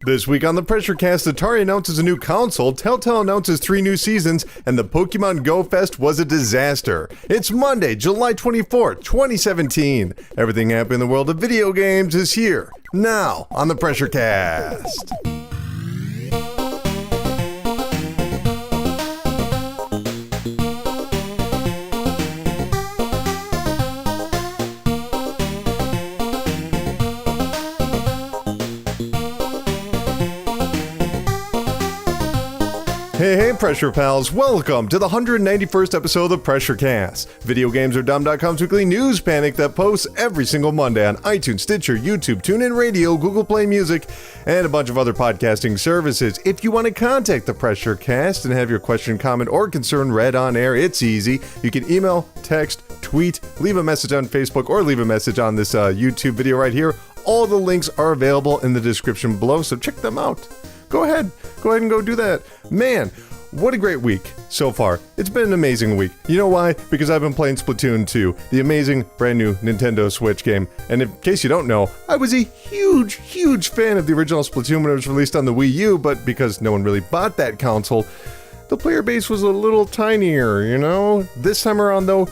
This week on the PRESSURECAST, Atari announces a new console, Telltale announces 3 new seasons, and the Pokemon Go Fest was a disaster. It's Monday, July 24th, 2017. Everything happening in the world of video games is here, now, on the PRESSURECAST. Hey, Pressure Pals, welcome to the 191st episode of PRESSURECAST, VideoGamesAreDumb.com's weekly news panic that posts every single Monday on iTunes, Stitcher, YouTube, TuneIn Radio, Google Play Music, and a bunch of other podcasting services. If you want to contact the PRESSURECAST and have your question, comment, or concern read on air, it's easy. You can email, text, tweet, leave a message on Facebook, or leave a message on this YouTube video right here. All the links are available in the description below, so check them out. Go ahead and go do that. Man, what a great week so far. It's been an amazing week. You know why? Because I've been playing Splatoon 2, the amazing brand new Nintendo Switch game. And in case you don't know, I was a huge fan of the original Splatoon when it was released on the Wii U, but because no one really bought that console, the player base was a little tinier, you know? This time around though,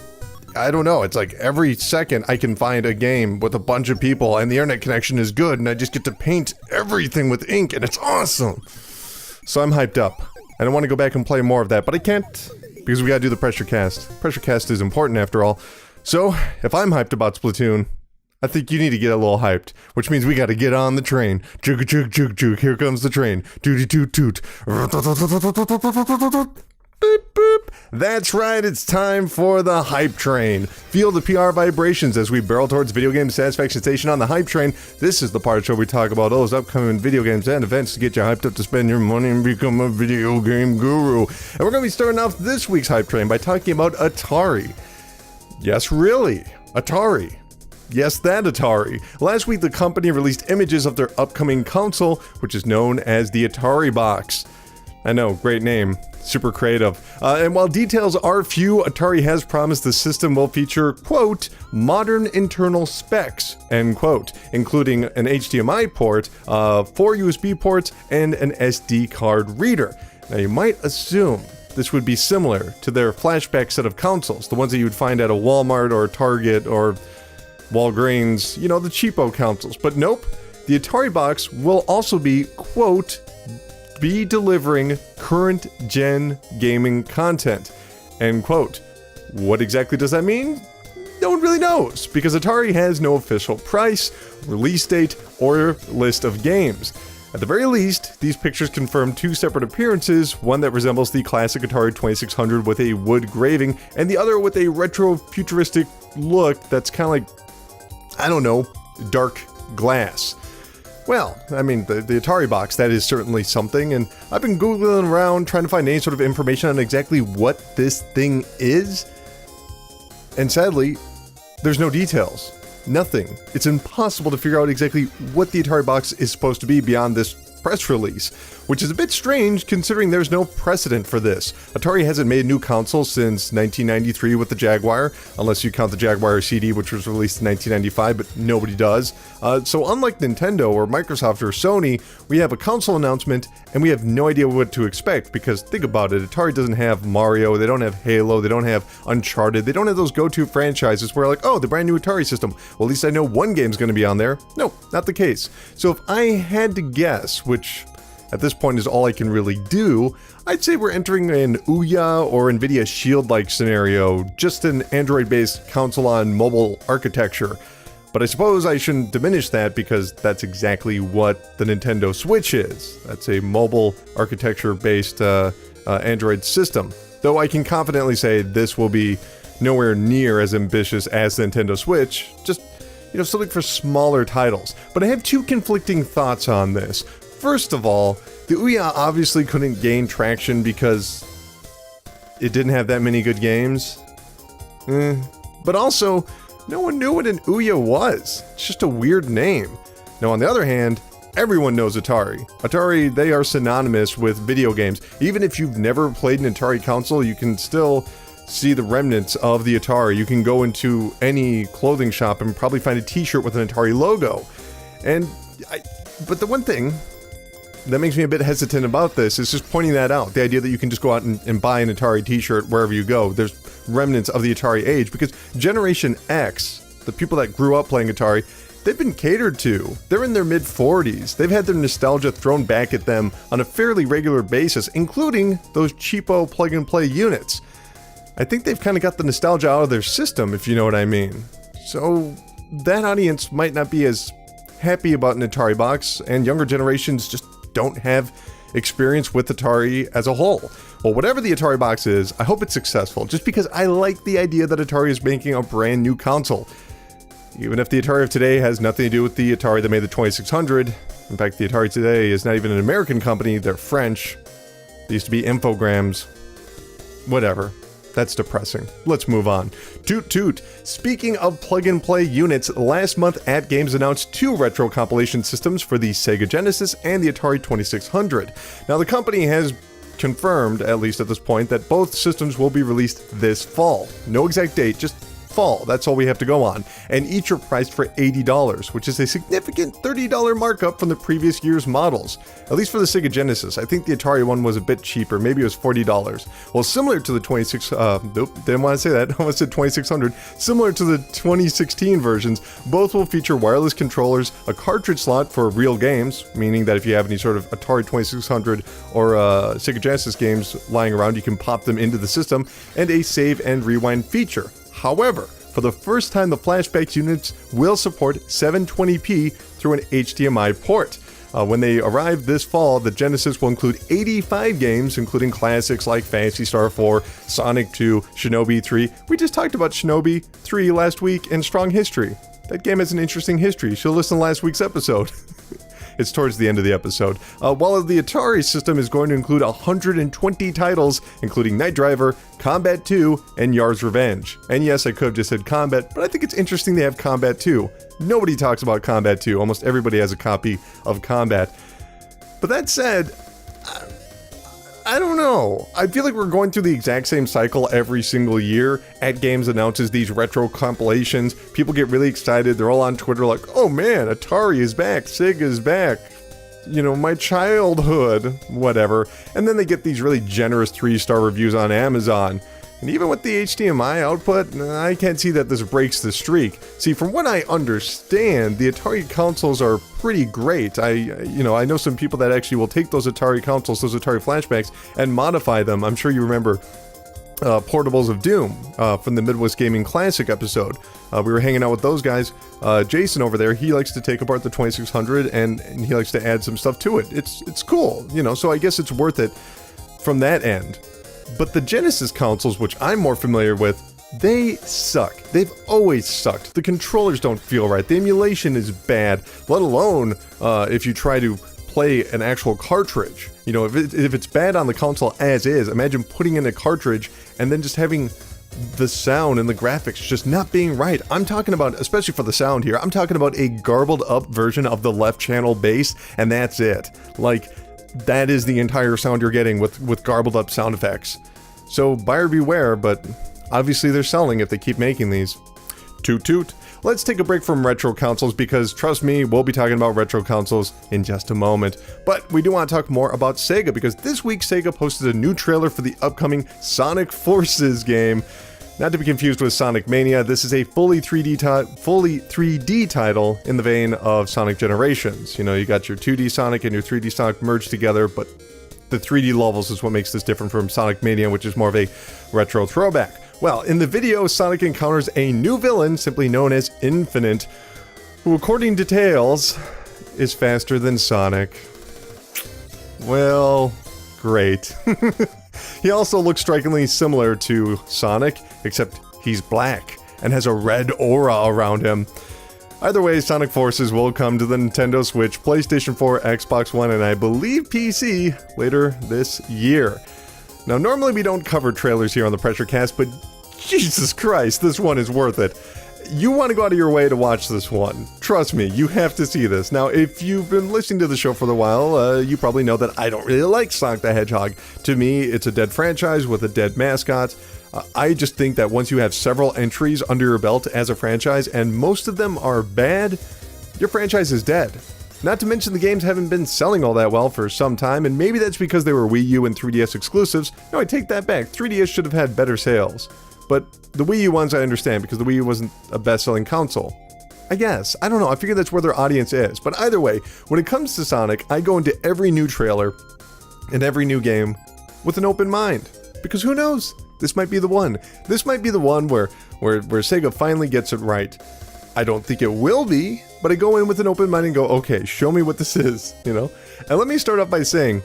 I don't know, it's like every second I can find a game with a bunch of people and the internet connection is good and I just get to paint everything with ink and it's awesome. So I'm hyped up. I don't want to go back and play more of that, but I can't because we gotta do the PRESSURECAST. PRESSURECAST is important after all. So if I'm hyped about Splatoon, I think you need to get a little hyped, which means we gotta get on the train. Juke, juke, juke, juke, here comes the train. Tooty toot toot. Boop, boop. That's right, it's time for the Hype Train. Feel the PR vibrations as we barrel towards Video Game Satisfaction Station on the Hype Train. This is the part of the show where we talk about those upcoming video games and events to get you hyped up to spend your money and become a video game guru. And we're going to be starting off this week's Hype Train by talking about Atari. Yes, really, Atari. Yes, that Atari. Last week, the company released images of their upcoming console, which is known as the Atari Box. I know, great name. Super creative. And while details are few, Atari has promised the system will feature, quote, modern internal specs, end quote, including an HDMI port, 4 USB ports, and an SD card reader. Now you might assume this would be similar to their flashback set of consoles, the ones that you would find at a Walmart or Target or Walgreens, you know, the cheapo consoles. But nope, the Atari Box will also be, quote, be delivering current gen gaming content, end quote. What exactly does that mean? No one really knows, because Atari has no official price, release date, or list of games. At the very least, these pictures confirm 2 separate appearances, one that resembles the classic Atari 2600 with a wood graving, and the other with a retro-futuristic look that's kind of like, I don't know, dark glass. Well, I mean, the Atari Box, that is certainly something, and I've been Googling around trying to find any sort of information on exactly what this thing is, and sadly, there's no details. Nothing. It's impossible to figure out exactly what the Atari Box is supposed to be beyond this press release, which is a bit strange considering there's no precedent for this. Atari hasn't made a new console since 1993 with the Jaguar, unless you count the Jaguar CD, which was released in 1995, but nobody does. So unlike Nintendo or Microsoft or Sony, we have a console announcement and we have no idea what to expect, because think about it, Atari doesn't have Mario, they don't have Halo, they don't have Uncharted, they don't have those go-to franchises where like, oh, the brand new Atari system, well, at least I know one game's going to be on there. No, not the case. So if I had to guess, which at this point is all I can really do, I'd say we're entering an Ouya or NVIDIA Shield-like scenario, just an Android-based console on mobile architecture. But I suppose I shouldn't diminish that because that's exactly what the Nintendo Switch is. That's a mobile architecture-based Android system. Though I can confidently say this will be nowhere near as ambitious as the Nintendo Switch, just, you know, something for smaller titles. But I have 2 conflicting thoughts on this. First of all, the Ouya obviously couldn't gain traction because it didn't have that many good games. But also, no one knew what an Ouya was. It's just a weird name. Now, on the other hand, everyone knows Atari. Atari, they are synonymous with video games. Even if you've never played an Atari console, you can still see the remnants of the Atari. You can go into any clothing shop and probably find a t-shirt with an Atari logo. But the one thing that makes me a bit hesitant about this. It's just pointing that out. The idea that you can just go out and buy an Atari t-shirt wherever you go. There's remnants of the Atari age, because Generation X, the people that grew up playing Atari, they've been catered to. They're in their mid-40s. They've had their nostalgia thrown back at them on a fairly regular basis, including those cheapo plug-and-play units. I think they've kind of got the nostalgia out of their system, if you know what I mean. So that audience might not be as happy about an Atari box, and younger generations just don't have experience with Atari as a whole. Well, whatever the Atari box is, I hope it's successful, just because I like the idea that Atari is making a brand new console. Even if the Atari of today has nothing to do with the Atari that made the 2600. In fact, the Atari today is not even an American company, they're French. They used to be Infogrames. Whatever. That's depressing. Let's move on. Toot toot. Speaking of plug-and-play units, last month AtGames announced 2 retro compilation systems for the Sega Genesis and the Atari 2600. Now, the company has confirmed, at least at this point, that both systems will be released this fall. No exact date, just fall. That's all we have to go on. And each are priced for $80, which is a significant $30 markup from the previous year's models. At least for the Sega Genesis. I think the Atari one was a bit cheaper. Maybe it was $40. Well, similar to the didn't want to say that. I almost said 2600. Similar to the 2016 versions, both will feature wireless controllers, a cartridge slot for real games, meaning that if you have any sort of Atari 2600 or Sega Genesis games lying around, you can pop them into the system, and a save and rewind feature. However, for the first time, the flashback units will support 720p through an HDMI port. When they arrive this fall, the Genesis will include 85 games, including classics like Phantasy Star 4, Sonic 2, Shinobi 3. We just talked about Shinobi 3 last week, and Strong History. That game has an interesting history. You should listen to last week's episode. It's towards the end of the episode. While the Atari system is going to include 120 titles, including Night Driver, Combat 2, and Yar's Revenge. And yes, I could have just said Combat, but I think it's interesting they have Combat 2. Nobody talks about Combat 2. Almost everybody has a copy of Combat. But that said, I don't know. I feel like we're going through the exact same cycle every single year. AtGames announces these retro compilations. People get really excited. They're all on Twitter like, oh man, Atari is back. Sega is back. You know, my childhood. Whatever. And then they get these really generous 3-star reviews on Amazon. And even with the HDMI output, I can't see that this breaks the streak. See, from what I understand, the Atari consoles are pretty great. I know some people that actually will take those Atari consoles, those Atari flashbacks, and modify them. I'm sure you remember Portables of Doom from the Midwest Gaming Classic episode. We were hanging out with those guys. Jason over there, he likes to take apart the 2600 and he likes to add some stuff to it. It's cool, you know, so I guess it's worth it from that end. But the Genesis consoles, which I'm more familiar with, they suck. They've always sucked. The controllers don't feel right. The emulation is bad, let alone if you try to play an actual cartridge. You know, if it's bad on the console as is, imagine putting in a cartridge and then just having the sound and the graphics just not being right. I'm talking about, especially for the sound here, I'm talking about a garbled up version of the left channel bass, and that's it. Like, that is the entire sound you're getting with garbled up sound effects. So buyer beware, but obviously they're selling if they keep making these. Toot toot. Let's take a break from retro consoles because, trust me, we'll be talking about retro consoles in just a moment. But we do want to talk more about Sega because this week Sega posted a new trailer for the upcoming Sonic Forces game. Not to be confused with Sonic Mania, this is a fully 3D title in the vein of Sonic Generations. You know, you got your 2D Sonic and your 3D Sonic merged together, but the 3D levels is what makes this different from Sonic Mania, which is more of a retro throwback. Well, in the video, Sonic encounters a new villain, simply known as Infinite, who, according to Tales, is faster than Sonic. Well, great. He also looks strikingly similar to Sonic, except he's black and has a red aura around him. Either way, Sonic Forces will come to the Nintendo Switch, PlayStation 4, Xbox One, and I believe PC later this year. Now, normally we don't cover trailers here on the PRESSURECAST, but Jesus Christ, this one is worth it. You want to go out of your way to watch this one. Trust me, you have to see this. Now, if you've been listening to the show for a while, you probably know that I don't really like Sonic the Hedgehog. To me, it's a dead franchise with a dead mascot. I just think that once you have several entries under your belt as a franchise, and most of them are bad, your franchise is dead. Not to mention the games haven't been selling all that well for some time, and maybe that's because they were Wii U and 3DS exclusives. No, I take that back. 3DS should have had better sales. But the Wii U ones I understand, because the Wii U wasn't a best-selling console. I guess. I don't know. I figure that's where their audience is. But either way, when it comes to Sonic, I go into every new trailer and every new game with an open mind. Because who knows? This might be the one. This might be the one where Sega finally gets it right. I don't think it will be, but I go in with an open mind and go, okay, show me what this is, you know? And let me start off by saying,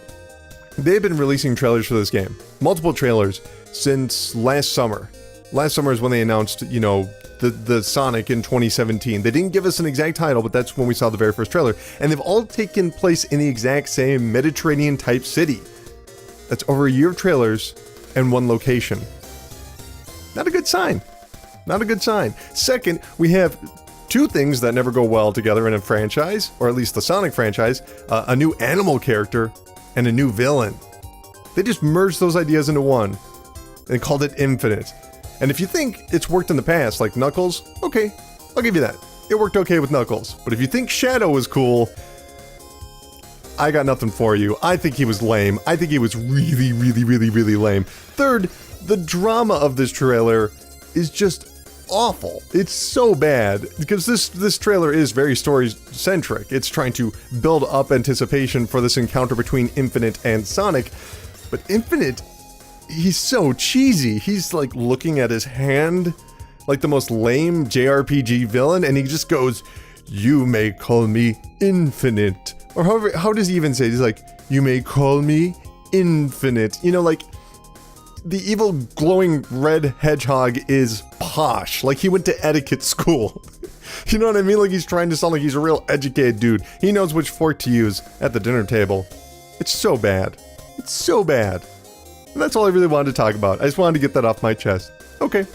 they've been releasing trailers for this game. Multiple trailers since last summer. Last summer is when they announced, you know, the Sonic in 2017. They didn't give us an exact title, but that's when we saw the very first trailer. And they've all taken place in the exact same Mediterranean-type city. That's over a year of trailers and one location. Not a good sign. Not a good sign. Second, we have two things that never go well together in a franchise, or at least the Sonic franchise, a new animal character and a new villain. They just merged those ideas into one and called it Infinite. And if you think it's worked in the past, like Knuckles, okay, I'll give you that. It worked okay with Knuckles. But if you think Shadow was cool, I got nothing for you. I think he was lame. I think he was really, really, really, really lame. Third, the drama of this trailer is just awful. It's so bad because this trailer is very story-centric. It's trying to build up anticipation for this encounter between Infinite and Sonic. But Infinite, he's so cheesy. He's like looking at his hand like the most lame JRPG villain, and he just goes, "You may call me Infinite." Or however, how does he even say it? He's like, "You may call me Infinite." You know, like, the evil glowing red hedgehog is posh. Like, he went to etiquette school. You know what I mean? Like, he's trying to sound like he's a real educated dude. He knows which fork to use at the dinner table. It's so bad. It's so bad. And that's all I really wanted to talk about. I just wanted to get that off my chest. Okay.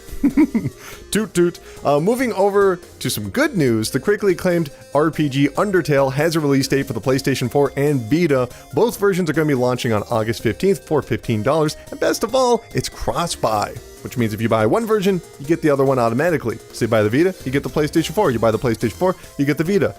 Toot toot. Moving over to some good news, the critically acclaimed RPG Undertale has a release date for the PlayStation 4 and Vita. Both versions are going to be launching on August 15th for $15. And best of all, it's cross-buy, which means if you buy one version, you get the other one automatically. So you buy the Vita, you get the PlayStation 4. You buy the PlayStation 4, you get the Vita.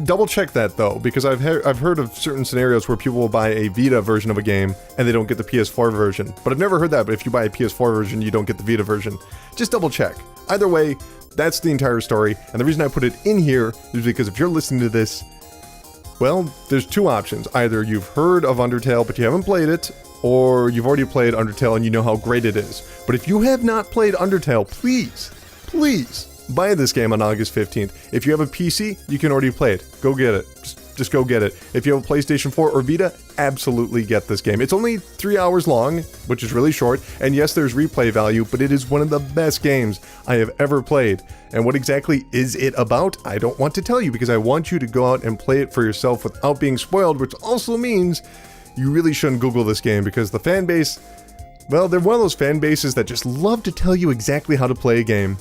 Double check that though, because I've heard of certain scenarios where people will buy a Vita version of a game and they don't get the PS4 version. But I've never heard that, but if you buy a PS4 version, you don't get the Vita version. Just double check. Either way, that's the entire story, and the reason I put it in here is because if you're listening to this, well, there's two options. Either you've heard of Undertale but you haven't played it, or you've already played Undertale and you know how great it is. But if you have not played Undertale, please buy this game on August 15th. If you have a PC, you can already play it. Go get it. Just go get it. If you have a PlayStation 4 or Vita, absolutely get this game. It's only 3 hours long, which is really short, and yes, there's replay value, but it is one of the best games I have ever played. And what exactly is it about? I don't want to tell you because I want you to go out and play it for yourself without being spoiled, which also means you really shouldn't Google this game because the fan base, well, they're one of those fan bases that just love to tell you exactly how to play a game.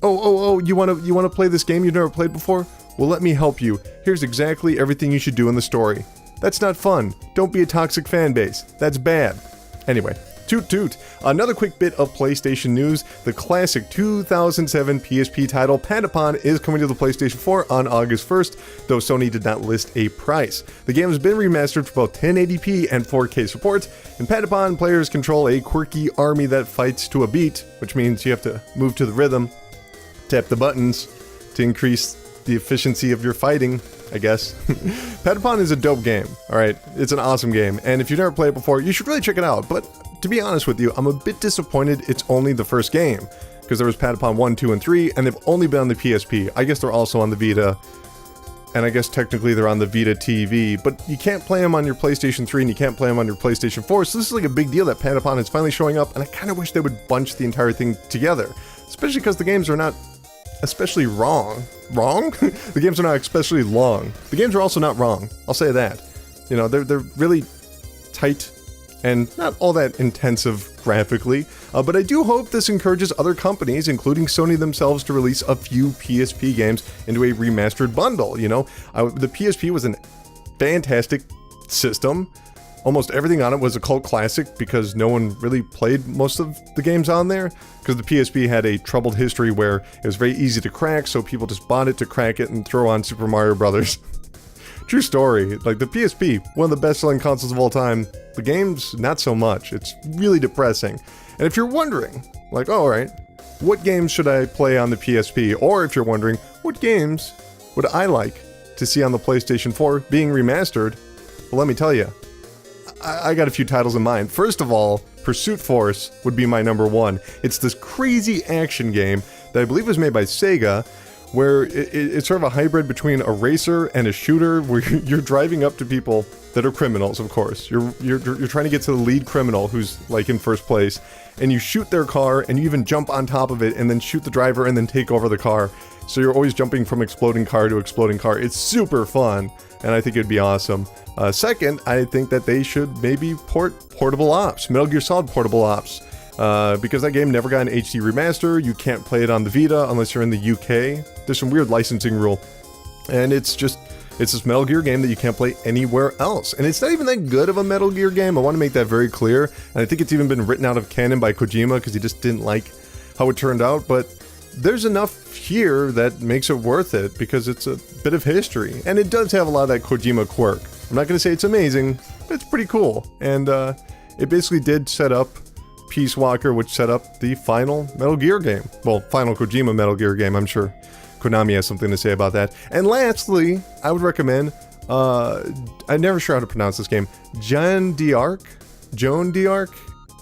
Oh, you want to play this game you've never played before? Well, let me help you. Here's exactly everything you should do in the story. That's not fun. Don't be a toxic fan base. That's bad. Anyway, toot toot. Another quick bit of PlayStation news. The classic 2007 PSP title Panda Pond is coming to the PlayStation 4 on August 1st, though Sony did not list a price. The game has been remastered for both 1080p and 4K support. In Panda Pond, players control a quirky army that fights to a beat, which means you have to move to the rhythm, tap the buttons to increase the efficiency of your fighting, I guess. Panda Pond is a dope game, alright? It's an awesome game, and if you've never played it before, you should really check it out. But to be honest with you, I'm a bit disappointed it's only the first game, because there was Panda Pond 1, 2, and 3, and they've only been on the PSP. I guess they're also on the Vita, and I guess technically they're on the Vita TV, but you can't play them on your PlayStation 3 and you can't play them on your PlayStation 4, so this is like a big deal that Panda Pond is finally showing up, and I kind of wish they would bunch the entire thing together, especially because the games are not especially wrong? The games are not especially long. The games are also not wrong. I'll say that. You know, they're really tight and not all that intensive graphically. But I do hope this encourages other companies, including Sony themselves, to release a few PSP games into a remastered bundle. You know, the PSP was a fantastic system. Almost everything on it was a cult classic because no one really played most of the games on there, because the PSP had a troubled history where it was very easy to crack, so people just bought it to crack it and throw on Super Mario Brothers. True story. Like, the PSP, one of the best-selling consoles of all time. The games, not so much. It's really depressing. And if you're wondering, like, oh, all right, what games should I play on the PSP? Or if you're wondering, what games would I like to see on the PlayStation 4 being remastered? Well, let me tell you, I got a few titles in mind. First of all, Pursuit Force would be my number one. It's this crazy action game that I believe was made by Sega, where it's sort of a hybrid between a racer and a shooter, where you're driving up to people that are criminals, of course. You're trying to get to the lead criminal who's like in first place, and you shoot their car, and you even jump on top of it, and then shoot the driver, and then take over the car. So you're always jumping from exploding car to exploding car. It's super fun, and I think it'd be awesome. Second, I think that they should maybe port Portable Ops, Metal Gear Solid Portable Ops. Because that game never got an HD remaster, you can't play it on the Vita unless you're in the UK. There's some weird licensing rule. And it's this Metal Gear game that you can't play anywhere else. And it's not even that good of a Metal Gear game, I want to make that very clear. And I think it's even been written out of canon by Kojima because he just didn't like how it turned out. But there's enough here that makes it worth it because it's a bit of history. And it does have a lot of that Kojima quirk. I'm not going to say it's amazing, but it's pretty cool. And it basically did set up Peace Walker, which set up the final Metal Gear game. Well, final Kojima Metal Gear game. I'm sure Konami has something to say about that. And lastly, I would recommend, I'm never sure how to pronounce this game, Joan d'Arc?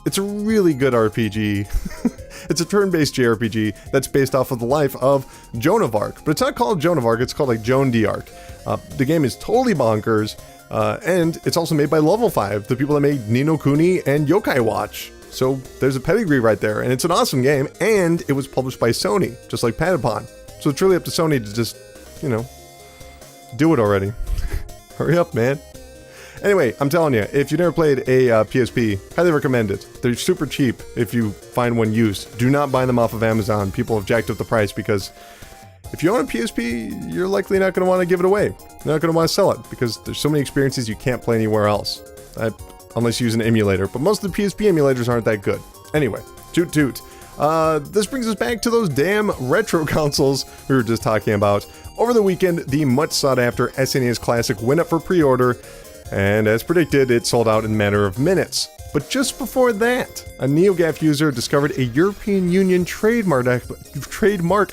It's a really good RPG. It's a turn-based JRPG that's based off of the life of Joan of Arc. But it's not called Joan of Arc, it's called like Joan d'Arc. The game is totally bonkers, and it's also made by Level 5, the people that made Ni no Kuni and Yokai Watch. So there's a pedigree right there, and it's an awesome game, and it was published by Sony, just like Panda Pond. So it's really up to Sony to just, do it already. Hurry up, man. Anyway, I'm telling you, if you've never played a PSP, highly recommend it. They're super cheap if you find one used. Do not buy them off of Amazon. People have jacked up the price because if you own a PSP, you're likely not going to want to give it away. You're not going to want to sell it because there's so many experiences you can't play anywhere else. Unless you use an emulator, but most of the PSP emulators aren't that good. Anyway, toot toot. This brings us back to those damn retro consoles we were just talking about. Over the weekend, the much sought after SNES Classic went up for pre-order, and as predicted, it sold out in a matter of minutes. But just before that, a NeoGAF user discovered a European Union trademark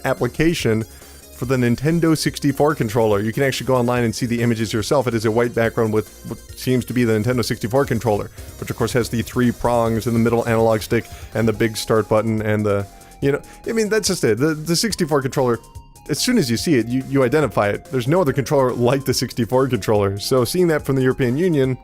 application for the Nintendo 64 controller. You can actually go online and see the images yourself. It is a white background with what seems to be the Nintendo 64 controller, which of course has the 3 prongs in the middle analog stick and the big start button and the, that's just it. The 64 controller, as soon as you see it, you identify it. There's no other controller like the 64 controller. So seeing that from the European Union,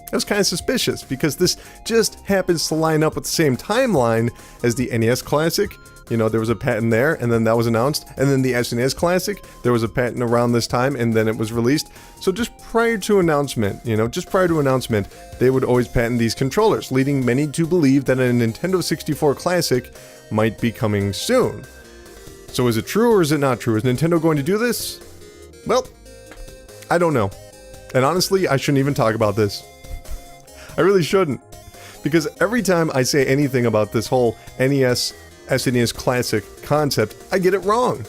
it was kind of suspicious because this just happens to line up with the same timeline as the NES Classic. There was a patent there, and then that was announced. And then the SNES Classic, there was a patent around this time, and then it was released. So just prior to announcement, they would always patent these controllers, leading many to believe that a Nintendo 64 Classic might be coming soon. So is it true or is it not true? Is Nintendo going to do this? Well, I don't know. And honestly, I shouldn't even talk about this. I really shouldn't. Because every time I say anything about this whole SNES Classic concept, I get it wrong.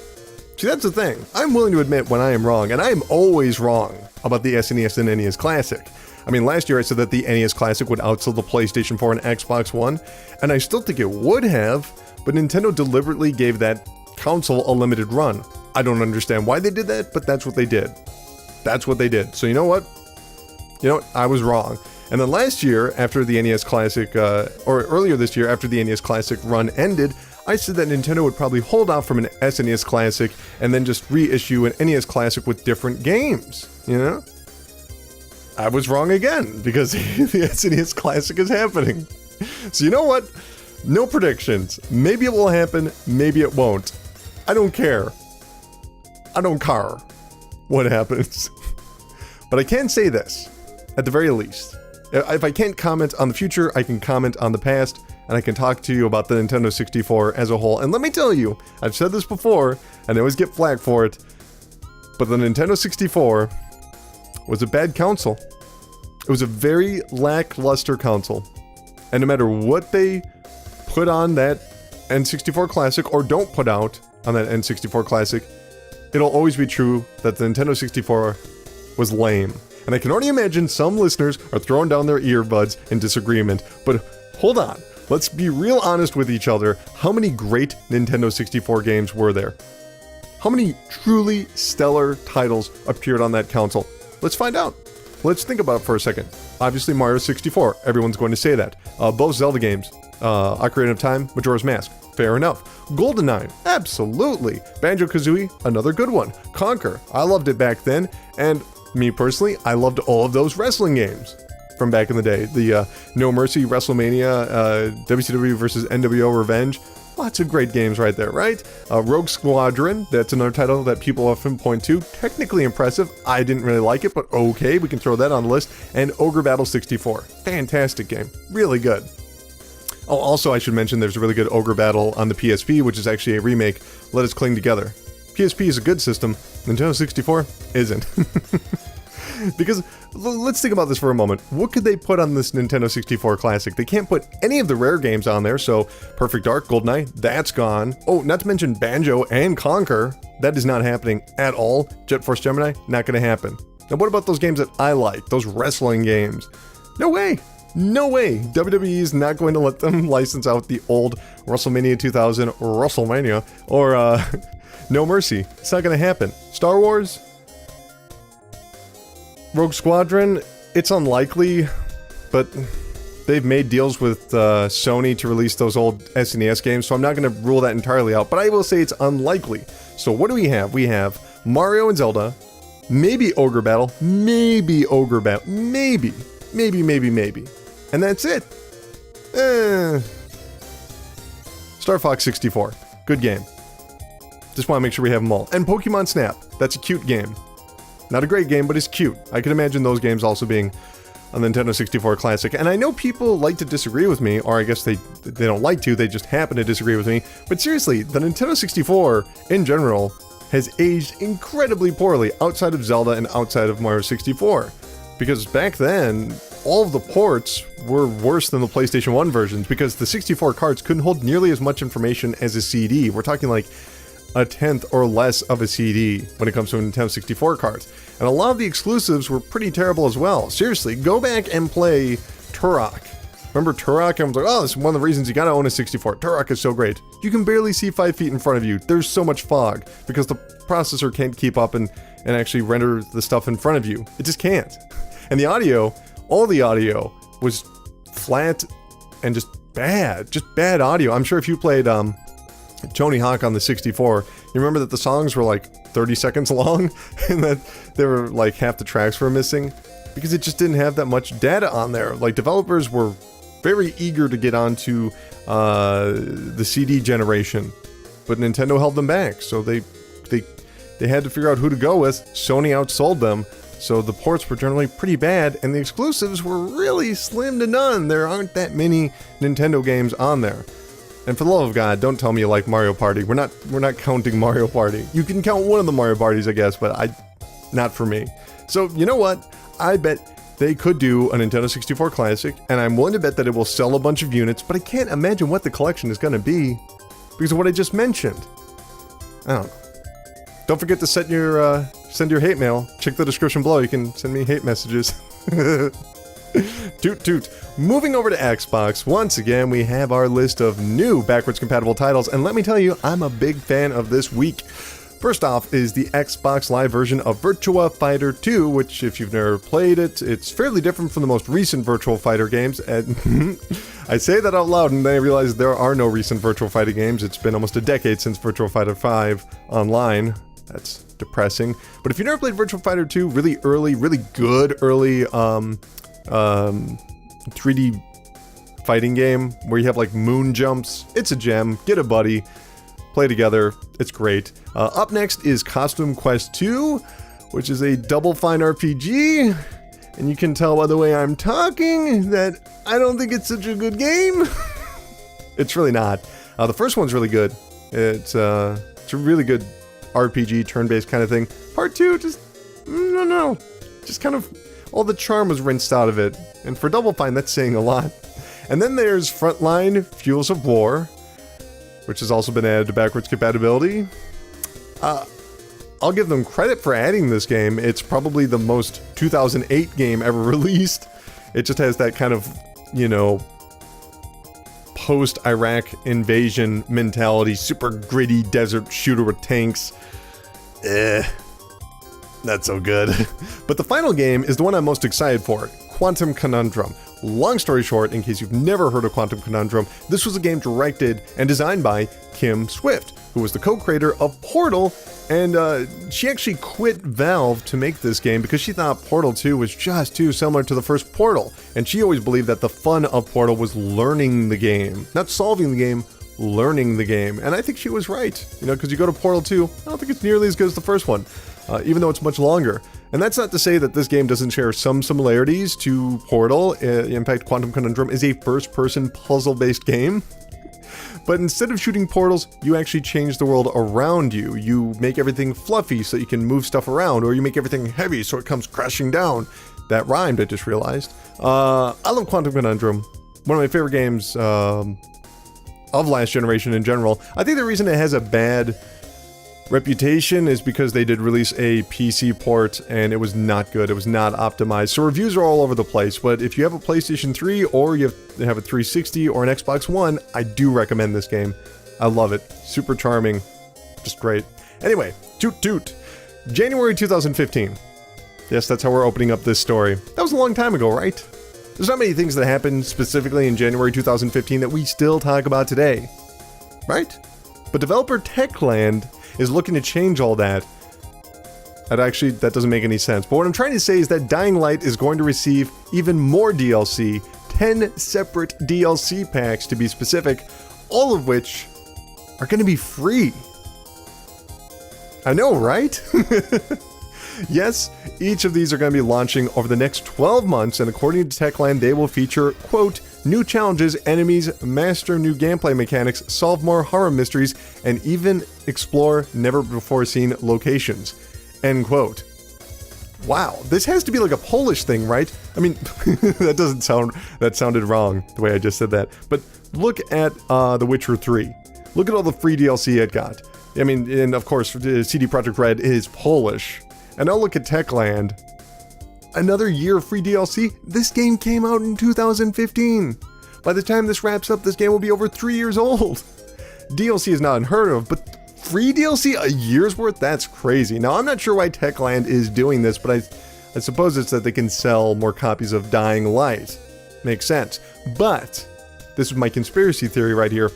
See, that's the thing. I'm willing to admit when I am wrong, and I am always wrong about the SNES and NES Classic. I mean, last year I said that the NES Classic would outsell the PlayStation 4 and Xbox One, and I still think it would have, but Nintendo deliberately gave that console a limited run. I don't understand why they did that, but that's what they did. That's what they did. So you know what? I was wrong. And then last year, after the NES Classic, or earlier this year, after the NES Classic run ended, I said that Nintendo would probably hold off from an SNES Classic and then just reissue an NES Classic with different games, I was wrong again, because the SNES Classic is happening. So you know what? No predictions. Maybe it will happen, maybe it won't. I don't care. I don't care what happens. But I can say this, at the very least. If I can't comment on the future, I can comment on the past, and I can talk to you about the Nintendo 64 as a whole. And let me tell you, I've said this before, and I always get flack for it, but the Nintendo 64 was a bad console. It was a very lackluster console. And no matter what they put on that N64 Classic, or don't put out on that N64 Classic, it'll always be true that the Nintendo 64 was lame. And I can already imagine some listeners are throwing down their earbuds in disagreement, but hold on. Let's be real honest with each other. How many great Nintendo 64 games were there? How many truly stellar titles appeared on that console? Let's find out. Let's think about it for a second. Obviously, Mario 64. Everyone's going to say that. Both Zelda games. Ocarina of Time, Majora's Mask. Fair enough. GoldenEye. Absolutely. Banjo-Kazooie. Another good one. Conker. I loved it back then. And me personally, I loved all of those wrestling games from back in the day. The No Mercy, WrestleMania, WCW versus NWO Revenge. Lots of great games right there, right? Rogue Squadron, that's another title that people often point to. Technically impressive. I didn't really like it, but okay, we can throw that on the list. And Ogre Battle 64. Fantastic game. Really good. Oh, also I should mention there's a really good Ogre Battle on the PSP, which is actually a remake. Let Us Cling Together. PSP is a good system. Nintendo 64 isn't. Because let's think about this for a moment. What could they put on this Nintendo 64 Classic? They can't put any of the rare games on there, so Perfect Dark, GoldenEye, that's gone. Oh, not to mention Banjo and Conker. That is not happening at all. Jet Force Gemini, not going to happen. Now what about those games that I like? Those wrestling games? No way. No way. WWE is not going to let them license out the old WrestleMania 2000 WrestleMania or No Mercy. It's not going to happen. Star Wars? Rogue Squadron, it's unlikely, but they've made deals with Sony to release those old SNES games, so I'm not going to rule that entirely out, but I will say it's unlikely. So what do we have? We have Mario and Zelda, maybe Ogre Battle, maybe Ogre Battle, maybe. And that's it. Star Fox 64, good game. Just want to make sure we have them all. And Pokemon Snap, that's a cute game. Not a great game, but it's cute. I can imagine those games also being on the Nintendo 64 Classic. And I know people like to disagree with me, or I guess they don't like to, they just happen to disagree with me. But seriously, the Nintendo 64, in general, has aged incredibly poorly outside of Zelda and outside of Mario 64. Because back then, all of the ports were worse than the PlayStation 1 versions, because the 64 cards couldn't hold nearly as much information as a CD. We're talking like a tenth or less of a CD when it comes to Nintendo 64 cards. And a lot of the exclusives were pretty terrible as well. Seriously, go back and play Turok. Remember Turok? Everyone's like, oh, this is one of the reasons you gotta own a 64. Turok is so great. You can barely see 5 feet in front of you. There's so much fog because the processor can't keep up and actually render the stuff in front of you. It just can't. And the audio, all the audio was flat and just bad audio. I'm sure if you played Tony Hawk on the 64, you remember that the songs were like 30 seconds long and that there were like half the tracks were missing because it just didn't have that much data on there. Like developers were very eager to get onto the CD generation, but Nintendo held them back. So they had to figure out who to go with. Sony outsold them. So the ports were generally pretty bad, and the exclusives were really slim to none. There aren't that many Nintendo games on there. And for the love of God, don't tell me you like Mario Party. We're not counting Mario Party. You can count one of the Mario Parties, I guess, but not for me. So you know what? I bet they could do a Nintendo 64 Classic, and I'm willing to bet that it will sell a bunch of units, but I can't imagine what the collection is going to be because of what I just mentioned. I don't know. Don't forget to send your hate mail. Check the description below. You can send me hate messages. Toot toot. Moving over to Xbox, once again, we have our list of new backwards compatible titles, and let me tell you, I'm a big fan of this week. First off is the Xbox Live version of Virtua Fighter 2, which if you've never played it, it's fairly different from the most recent Virtua Fighter games. And I say that out loud and then I realize there are no recent Virtua Fighter games. It's been almost a decade since Virtua Fighter 5 online. That's depressing. But if you've never played Virtua Fighter 2, really good early 3D fighting game where you have like moon jumps, it's a gem. Get a buddy. Play together. It's great. Up next is Costume Quest 2, which is a Double Fine RPG. And you can tell by the way I'm talking that I don't think it's such a good game. It's really not. The first one's really good. It's a really good RPG, turn-based kind of thing. Part 2, just, no. Just kind of, all the charm was rinsed out of it. And for Double Fine, that's saying a lot. And then there's Frontline Fuels of War, which has also been added to backwards compatibility. I'll give them credit for adding this game. It's probably the most 2008 game ever released. It just has that kind of, you know, post-Iraq invasion mentality, super gritty desert shooter with tanks. Not so good. But the final game is the one I'm most excited for, Quantum Conundrum. Long story short, in case you've never heard of Quantum Conundrum, this was a game directed and designed by Kim Swift, who was the co-creator of Portal, and she actually quit Valve to make this game because she thought Portal 2 was just too similar to the first Portal, and she always believed that the fun of Portal was learning the game, not solving the game, learning the game, and I think she was right, you know, because you go to Portal 2, I don't think it's nearly as good as the first one, even though it's much longer. And that's not to say that this game doesn't share some similarities to Portal. In fact, Quantum Conundrum is a first-person puzzle-based game. But instead of shooting portals, you actually change the world around you. You make everything fluffy so you can move stuff around, or you make everything heavy so it comes crashing down. That rhymed, I just realized. I love Quantum Conundrum. One of my favorite games of last generation in general. I think the reason it has a bad reputation is because they did release a PC port and it was not good. It was not optimized. So reviews are all over the place, but if you have a PlayStation 3 or you have a 360 or an Xbox One, I do recommend this game. I love it. Super charming. Just great. Anyway, toot toot. January 2015. Yes, that's how we're opening up this story. That was a long time ago, right? There's not many things that happened specifically in January 2015 that we still talk about today. Right? But developer Techland is looking to change all that. That doesn't make any sense. But what I'm trying to say is that Dying Light is going to receive even more DLC, 10 separate DLC packs to be specific, all of which are going to be free. I know, right? Yes, each of these are going to be launching over the next 12 months, and according to Techland, they will feature, quote, new challenges, enemies, master new gameplay mechanics, solve more horror mysteries, and even explore never-before-seen locations, end quote. Wow, this has to be like a Polish thing, right? I mean, that sounded wrong, the way I just said that. But look at The Witcher 3. Look at all the free DLC it got. I mean, and of course, CD Projekt Red is Polish. And now look at Techland. Another year of free DLC? This game came out in 2015. By the time this wraps up, this game will be over 3 years old. DLC is not unheard of, but free DLC a year's worth? That's crazy. Now, I'm not sure why Techland is doing this, but I suppose it's that they can sell more copies of Dying Light. Makes sense. But, this is my conspiracy theory right here.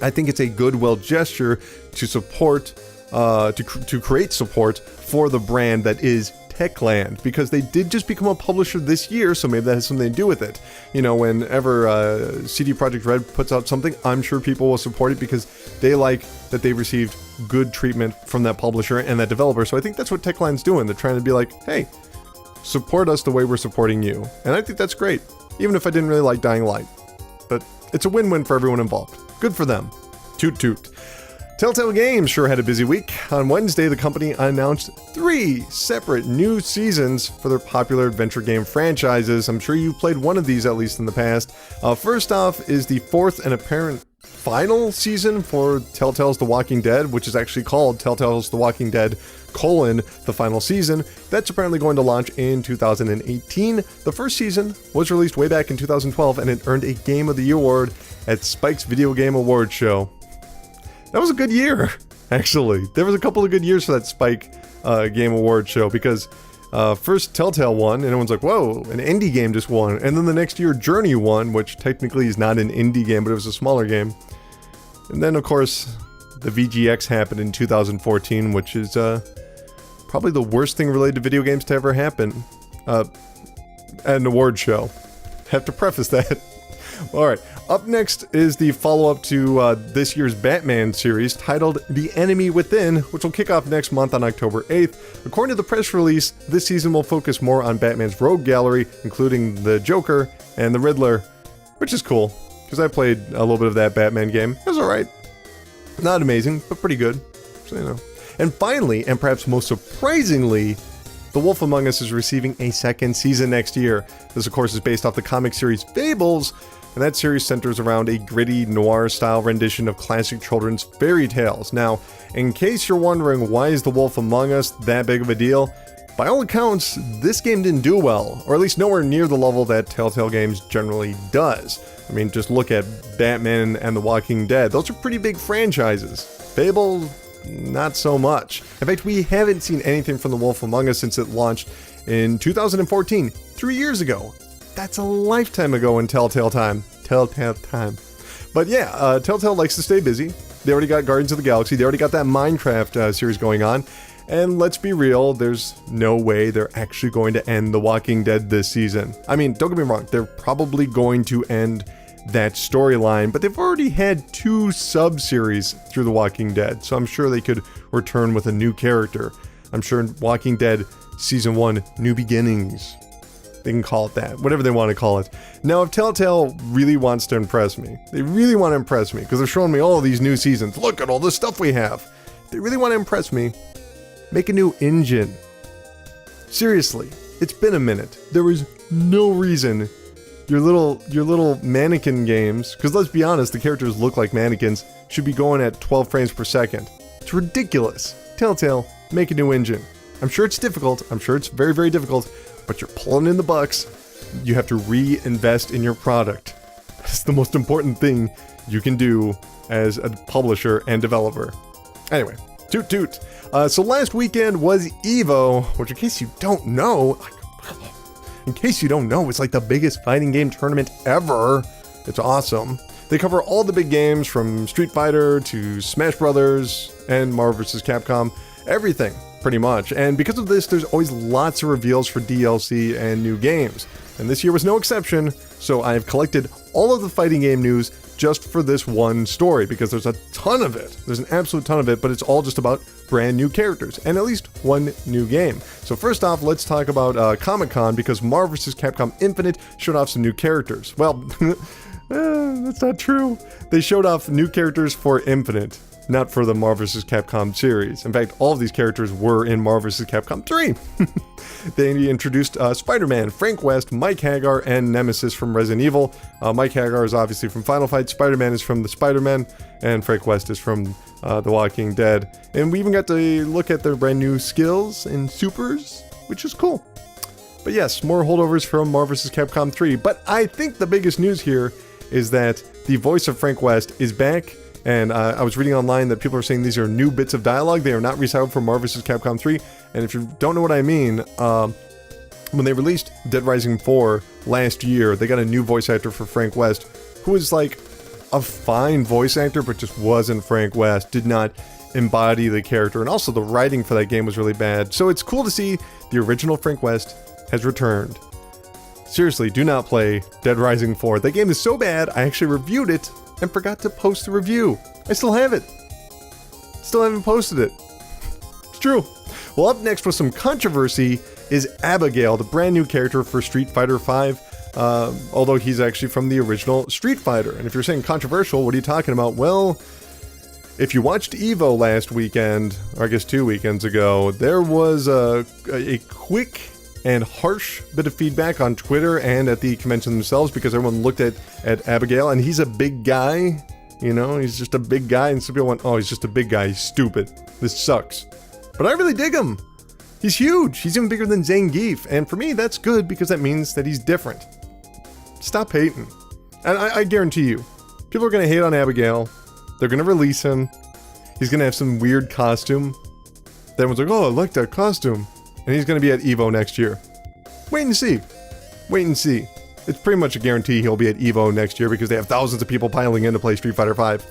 I think it's a goodwill gesture to support, to create support for the brand that is Techland, because they did just become a publisher this year, so maybe that has something to do with it. You know, whenever CD Projekt Red puts out something, I'm sure people will support it because they like that they received good treatment from that publisher and that developer. So I think that's what Techland's doing. They're trying to be like, hey, support us the way we're supporting you. And I think that's great, even if I didn't really like Dying Light. But it's a win-win for everyone involved. Good for them. Toot toot. Telltale Games sure had a busy week. On Wednesday, the company announced 3 separate new seasons for their popular adventure game franchises. I'm sure you've played one of these at least in the past. First off is the 4th and apparent final season for Telltale's The Walking Dead, which is actually called Telltale's The Walking Dead: the final season. That's apparently going to launch in 2018. The first season was released way back in 2012, and it earned a Game of the Year award at Spike's Video Game Awards show. That was a good year, actually. There was a couple of good years for that Spike Game Awards show, because first Telltale won, and everyone's like, whoa, an indie game just won. And then the next year, Journey won, which technically is not an indie game, but it was a smaller game. And then, of course, the VGX happened in 2014, which is probably the worst thing related to video games to ever happen at an award show. Have to preface that. Alright, up next is the follow-up to this year's Batman series titled The Enemy Within, which will kick off next month on October 8th. According to the press release, this season will focus more on Batman's rogue gallery, including the Joker and the Riddler, which is cool, because I played a little bit of that Batman game. It was alright. Not amazing, but pretty good, so you know. And finally, and perhaps most surprisingly, The Wolf Among Us is receiving a second season next year. This, of course, is based off the comic series Fables, and that series centers around a gritty noir-style rendition of classic children's fairy tales. Now, in case you're wondering why is The Wolf Among Us that big of a deal, by all accounts, this game didn't do well, or at least nowhere near the level that Telltale Games generally does. I mean, just look at Batman and The Walking Dead. Those are pretty big franchises. Fable, not so much. In fact, we haven't seen anything from The Wolf Among Us since it launched in 2014, 3 years ago. That's a lifetime ago in Telltale time. But yeah, Telltale likes to stay busy. They already got Guardians of the Galaxy. They already got that Minecraft series going on. And let's be real, there's no way they're actually going to end The Walking Dead this season. I mean, don't get me wrong, they're probably going to end that storyline, but they've already had 2 sub-series through The Walking Dead, so I'm sure they could return with a new character. I'm sure Walking Dead Season 1, New Beginnings. They can call it that, whatever they want to call it. Now, if Telltale really wants to impress me, they really want to impress me, because they're showing me all these new seasons. Look at all the stuff we have. If they really want to impress me, make a new engine. Seriously, it's been a minute. There is no reason your little mannequin games, because let's be honest, the characters look like mannequins, should be going at 12 frames per second. It's ridiculous. Telltale, make a new engine. I'm sure it's difficult. I'm sure it's very, very difficult, but you're pulling in the bucks. You have to reinvest in your product. That's the most important thing you can do as a publisher and developer. Anyway, toot toot. So last weekend was EVO, which in case you don't know, it's like the biggest fighting game tournament ever. It's awesome. They cover all the big games from Street Fighter to Smash Brothers and Marvel vs. Capcom, everything pretty much. And because of this, there's always lots of reveals for DLC and new games. And this year was no exception, so I've collected all of the fighting game news just for this one story, because there's a ton of it. There's an absolute ton of it, but it's all just about brand new characters, and at least one new game. So first off, let's talk about Comic-Con, because Marvel vs. Capcom Infinite showed off some new characters. Well, that's not true. They showed off new characters for Infinite, not for the Marvel vs. Capcom series. In fact, all of these characters were in Marvel vs. Capcom 3. They introduced Spider-Man, Frank West, Mike Hagar, and Nemesis from Resident Evil. Mike Hagar is obviously from Final Fight, Spider-Man is from the Spider-Man, and Frank West is from The Walking Dead. And we even got to look at their brand new skills and supers, which is cool. But yes, more holdovers from Marvel vs. Capcom 3. But I think the biggest news here is that the voice of Frank West is back. And I was reading online that people are saying these are new bits of dialogue. They are not recycled from Marvel vs. Capcom 3. And if you don't know what I mean, when they released Dead Rising 4 last year, they got a new voice actor for Frank West, who was like a fine voice actor, but just wasn't Frank West, did not embody the character. And also the writing for that game was really bad. So it's cool to see the original Frank West has returned. Seriously, do not play Dead Rising 4. That game is so bad, I actually reviewed it and forgot to post the review. I still have it. Still haven't posted it. It's true. Well, up next with some controversy is Abigail, the brand new character for Street Fighter V, although he's actually from the original Street Fighter. And if you're saying controversial, what are you talking about? Well, if you watched EVO last weekend, or I guess 2 weekends ago, there was a quick and harsh bit of feedback on Twitter and at the convention themselves, because everyone looked at Abigail, and he's a big guy, you know, he's just a big guy, and some people went, oh, he's just a big guy, he's stupid, this sucks. But I really dig him. He's huge, he's even bigger than Zangief, and for me, that's good, because that means that he's different. Stop hating. And I guarantee you, people are going to hate on Abigail, they're going to release him, he's going to have some weird costume, then everyone's like, oh, I like that costume. And he's going to be at EVO next year. Wait and see. Wait and see. It's pretty much a guarantee he'll be at EVO next year, because they have thousands of people piling in to play Street Fighter V.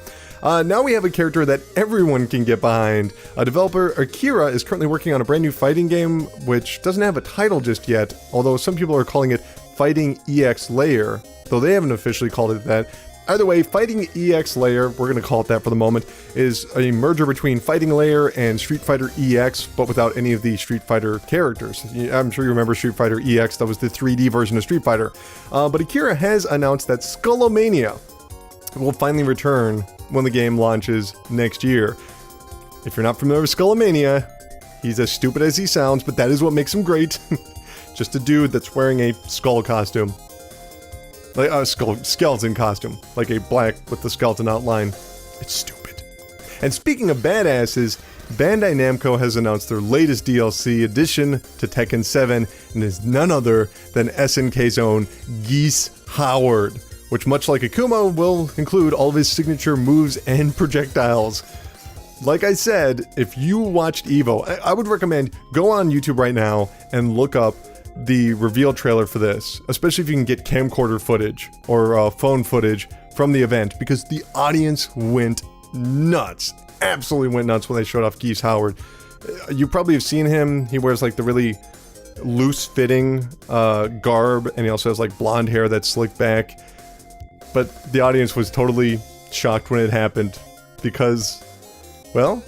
Now we have a character that everyone can get behind. Developer Akira is currently working on a brand new fighting game, which doesn't have a title just yet, although some people are calling it Fighting EX Layer, though they haven't officially called it that. Either way, Fighting EX Layer, we're going to call it that for the moment, is a merger between Fighting Layer and Street Fighter EX, but without any of the Street Fighter characters. I'm sure you remember Street Fighter EX, that was the 3D version of Street Fighter. But Akira has announced that Skullomania will finally return when the game launches next year. If you're not familiar with Skullomania, he's as stupid as he sounds, but that is what makes him great. Just a dude that's wearing a skull costume. Like a skeleton costume. Like a black with the skeleton outline. It's stupid. And speaking of badasses, Bandai Namco has announced their latest DLC addition to Tekken 7, and is none other than SNK's own Geese Howard, which, much like Akuma, will include all of his signature moves and projectiles. Like I said, if you watched EVO, I would recommend go on YouTube right now and look up the reveal trailer for this, especially if you can get camcorder footage or phone footage from the event, because the audience went nuts. Absolutely went nuts when they showed off Geese Howard. You probably have seen him. He wears like the really loose-fitting garb, and he also has like blonde hair that's slicked back. But the audience was totally shocked when it happened because, well,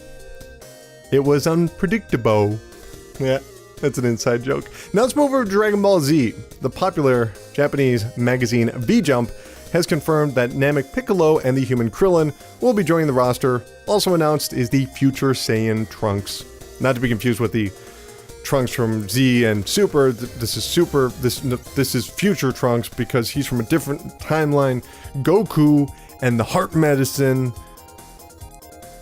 it was unpredictable. Yeah, that's an inside joke. Now let's move over to Dragon Ball Z. The popular Japanese magazine V-Jump has confirmed that Namek Piccolo and the human Krillin will be joining the roster. Also announced is the Future Saiyan Trunks. Not to be confused with the Trunks from Z and Super. This is Future Trunks because he's from a different timeline. Goku and the Heart Medicine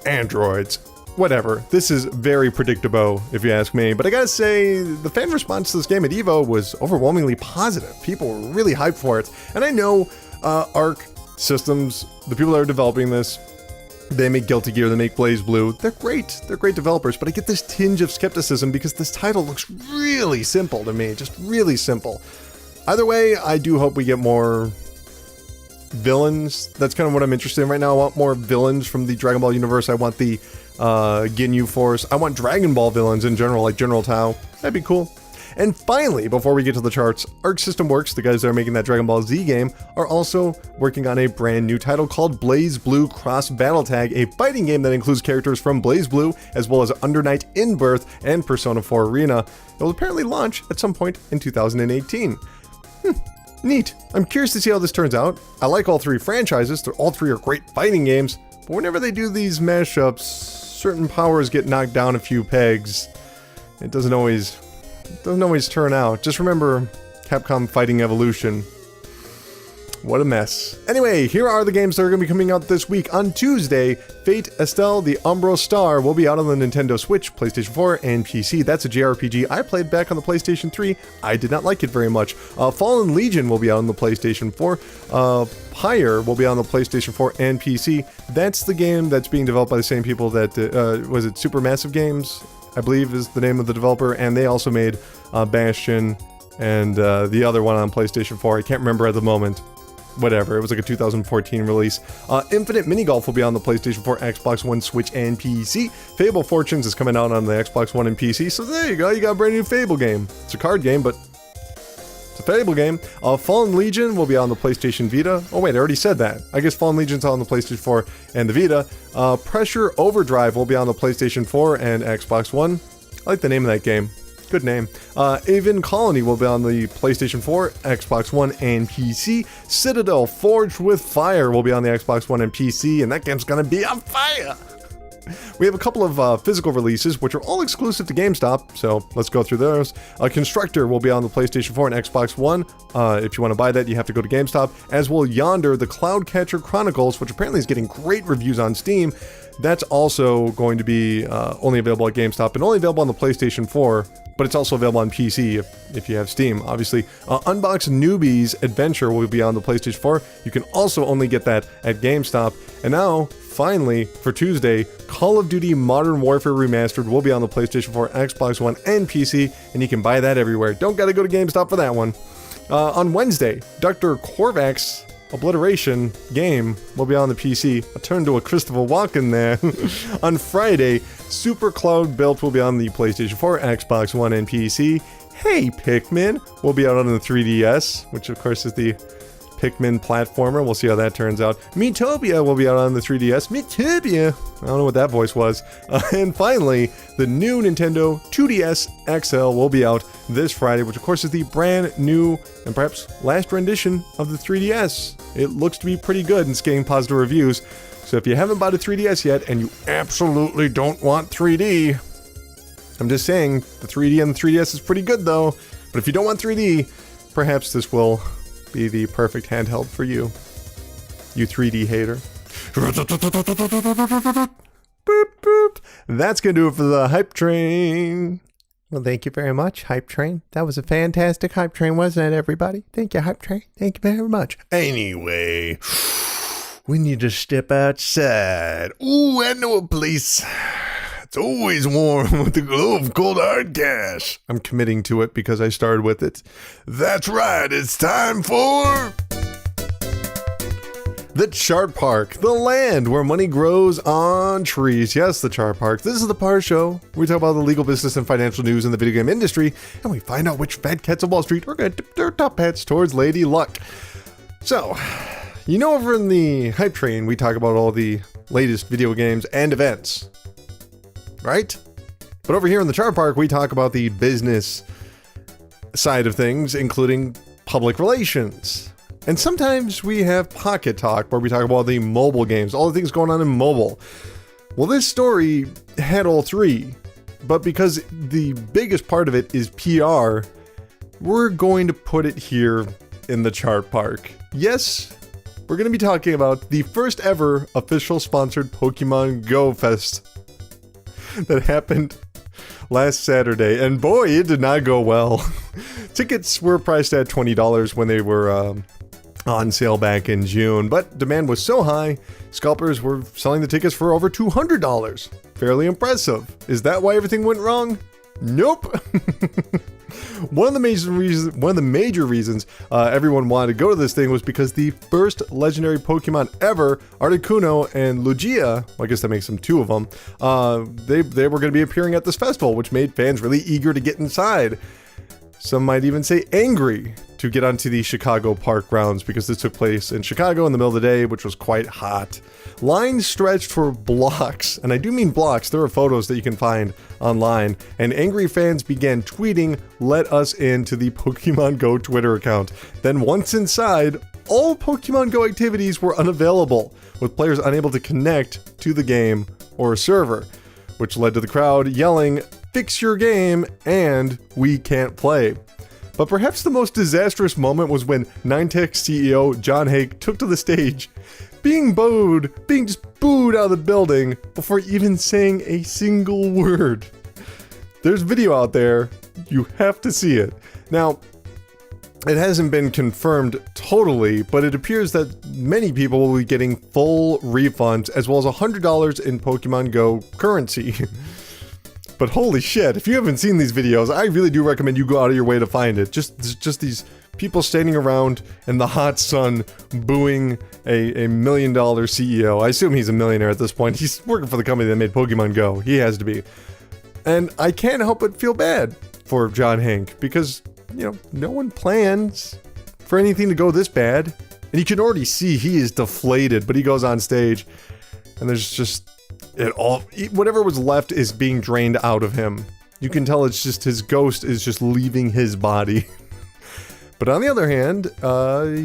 androids. Whatever. This is very predictable, if you ask me. But I gotta say, the fan response to this game at EVO was overwhelmingly positive. People were really hyped for it. And I know Arc Systems, the people that are developing this, they make Guilty Gear, they make Blaze Blue. They're great developers, but I get this tinge of skepticism because this title looks really simple to me, just really simple. Either way, I do hope we get more villains. That's kind of what I'm interested in right now. I want more villains from the Dragon Ball universe. I want the Ginyu Force. I want Dragon Ball villains in general, like General Tao. That'd be cool. And finally, before we get to the charts, Arc System Works, the guys that are making that Dragon Ball Z game, are also working on a brand new title called Blaze Blue Cross Battle Tag, a fighting game that includes characters from Blaze Blue, as well as Under Night In Birth and Persona 4 Arena. It will apparently launch at some point in 2018. Neat. I'm curious to see how this turns out. I like all three franchises. All three are great fighting games, but whenever they do these mashups, certain powers get knocked down a few pegs. It doesn't always turn out. Just remember Capcom Fighting Evolution. What a mess. Anyway, here are the games that are going to be coming out this week. On Tuesday, Fate Estelle the Umbro Star will be out on the Nintendo Switch, PlayStation 4, and PC. That's a JRPG I played back on the PlayStation 3. I did not like it very much. Fallen Legion will be out on the PlayStation 4. Pyre will be on the PlayStation 4 and PC. That's the game that's being developed by the same people that, was it Supermassive Games, I believe is the name of the developer, and they also made Bastion and the other one on PlayStation 4. I can't remember at the moment. Whatever, it was like a 2014 release. Infinite Minigolf will be on the PlayStation 4, Xbox One, Switch, and PC. Fable Fortunes is coming out on the Xbox One and PC, so there you go, you got a brand new Fable game. It's a card game, but it's a Fable game. Fallen Legion will be on the PlayStation Vita. Oh wait, I already said that. I guess Fallen Legion's on the PlayStation 4 and the Vita. Pressure Overdrive will be on the PlayStation 4 and Xbox One. I like the name of that game. Good name. Aven Colony will be on the PlayStation 4, Xbox One, and PC. Citadel Forged with Fire will be on the Xbox One and PC, and that game's gonna be on fire! We have a couple of physical releases, which are all exclusive to GameStop, so let's go through those. Constructor will be on the PlayStation 4 and Xbox One. If you want to buy that, you have to go to GameStop, as will Yonder, the Cloudcatcher Chronicles, which apparently is getting great reviews on Steam. That's also going to be only available at GameStop and only available on the PlayStation 4, but it's also available on PC if you have Steam, obviously. Unbox Newbies Adventure will be on the PlayStation 4. You can also only get that at GameStop. And now, finally, for Tuesday, Call of Duty Modern Warfare Remastered will be on the PlayStation 4, Xbox One, and PC, and you can buy that everywhere. Don't gotta go to GameStop for that one. On Wednesday, Dr. Korvac's Obliteration game will be on the PC. I turned to a Christopher Walken there. On Friday, Super Cloud Built will be on the PlayStation 4, Xbox One, and PC. Hey Pikmin will be out on the 3DS, which of course is the Pikmin platformer. We'll see how that turns out. Miitopia will be out on the 3DS. Miitopia! I don't know what that voice was. And finally, the new Nintendo 2DS XL will be out this Friday, which of course is the brand new and perhaps last rendition of the 3DS. It looks to be pretty good and it's getting positive reviews. So if you haven't bought a 3DS yet and you absolutely don't want 3D, I'm just saying the 3D on the 3DS is pretty good though. But if you don't want 3D, perhaps this will be the perfect handheld for you. You 3D hater. Boop, boop. That's going to do it for the Hype Train. Well, thank you very much, Hype Train. That was a fantastic Hype Train, wasn't it, everybody? Thank you, Hype Train. Thank you very much. Anyway, we need to step outside. Ooh, I know a place. It's always warm with the glow of cold hard cash. I'm committing to it because I started with it. That's right, it's time for the Chart Park, the land where money grows on trees. Yes, the Chart Park. This is the part of the show. We talk about the legal business and financial news in the video game industry, and we find out which fat cats of Wall Street are going to tip their top hats towards Lady Luck. So, you know, over in the Hype Train, we talk about all the latest video games and events, right? But over here in the Chart Park, we talk about the business side of things, including public relations. And sometimes we have Pocket Talk, where we talk about the mobile games, all the things going on in mobile. Well, this story had all three, but because the biggest part of it is PR, we're going to put it here in the Chart Park. Yes, we're going to be talking about the first ever official sponsored Pokemon Go Fest that happened last Saturday, and boy, it did not go well. Tickets were priced at $20 when they were on sale back in June, but demand was so high, scalpers were selling the tickets for over $200. Fairly impressive. Is that why everything went wrong? Nope. One of the major reasons everyone wanted to go to this thing was because the first legendary Pokemon ever, Articuno and Lugia, well, I guess that makes them two of them, they were going to be appearing at this festival, which made fans really eager to get inside. Some might even say angry to get onto the Chicago park grounds because this took place in Chicago in the middle of the day, which was quite hot. Lines stretched for blocks, and I do mean blocks. There are photos that you can find online, and angry fans began tweeting, "Let us into the Pokemon Go Twitter account." Then once inside, all Pokemon Go activities were unavailable, with players unable to connect to the game or a server, which led to the crowd yelling, "Fix your game," and "We can't play." But perhaps the most disastrous moment was when Niantic CEO John Hake took to the stage, being just booed out of the building before even saying a single word. There's video out there, you have to see it. Now, it hasn't been confirmed totally, but it appears that many people will be getting full refunds as well as $100 in Pokemon Go currency. But holy shit, if you haven't seen these videos, I really do recommend you go out of your way to find it. Just these people standing around in the hot sun booing a $1 million CEO. I assume he's a millionaire at this point. He's working for the company that made Pokemon Go. He has to be. And I can't help but feel bad for John Hank because, you know, no one plans for anything to go this bad. And you can already see he is deflated, but he goes on stage and there's just whatever was left is being drained out of him. You can tell it's just his ghost is just leaving his body. But on the other hand,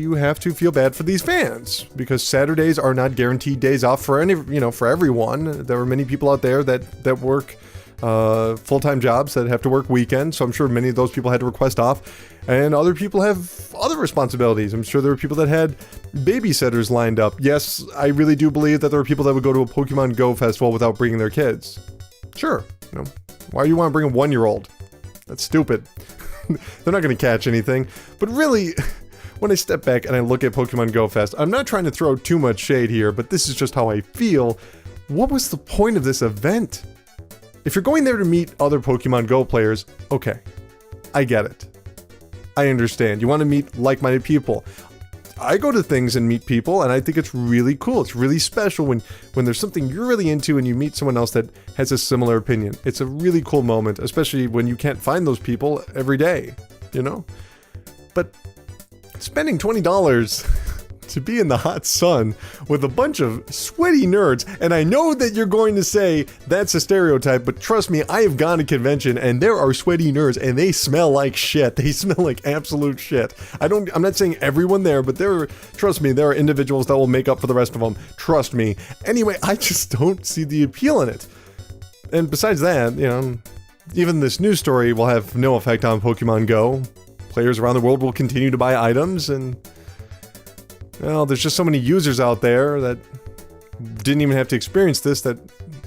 you have to feel bad for these fans because Saturdays are not guaranteed days off for for everyone. There are many people out there that work full-time jobs that have to work weekends, so I'm sure many of those people had to request off, and other people have other responsibilities. I'm sure there were people that had babysitters lined up. Yes, I really do believe that there are people that would go to a Pokemon Go festival without bringing their kids. Sure, why do you want to bring a 1-year-old? That's stupid. They're not going to catch anything. But really, when I step back and I look at Pokemon Go Fest, I'm not trying to throw too much shade here, but this is just how I feel. What was the point of this event? If you're going there to meet other Pokemon Go players, okay, I get it. I understand. You want to meet like-minded people. I go to things and meet people, and I think it's really cool. It's really special when there's something you're really into and you meet someone else that has a similar opinion. It's a really cool moment, especially when you can't find those people every day, But spending $20 to be in the hot sun with a bunch of sweaty nerds, and I know that you're going to say that's a stereotype, but trust me, I have gone to convention and there are sweaty nerds and they smell like shit. They smell like absolute shit. I'm not saying everyone there, but trust me, there are individuals that will make up for the rest of them. Trust me. Anyway, I just don't see the appeal in it. And besides that, even this news story will have no effect on Pokemon Go. players around the world will continue to buy items, and well, there's just so many users out there that didn't even have to experience this that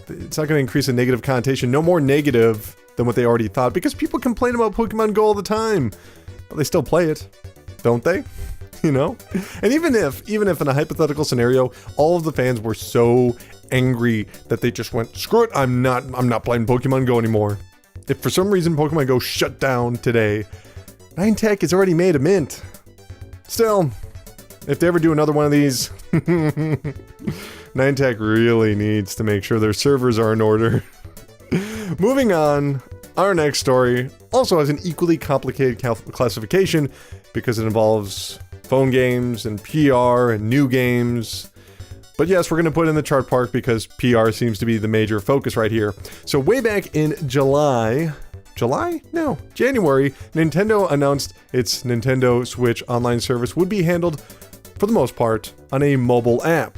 it's not going to increase a negative connotation. No more negative than what they already thought, because people complain about Pokemon Go all the time, but they still play it, don't they? You know? And even if in a hypothetical scenario, all of the fans were so angry that they just went, screw it, I'm not playing Pokemon Go anymore. If for some reason Pokemon Go shut down today, Niantic has already made a mint. Still, if they ever do another one of these, Niantic really needs to make sure their servers are in order. Moving on, our next story also has an equally complicated classification because it involves phone games and PR and new games. But yes, we're going to put it in the chart park because PR seems to be the major focus right here. So way back in January, Nintendo announced its Nintendo Switch online service would be handled, for the most part, on a mobile app.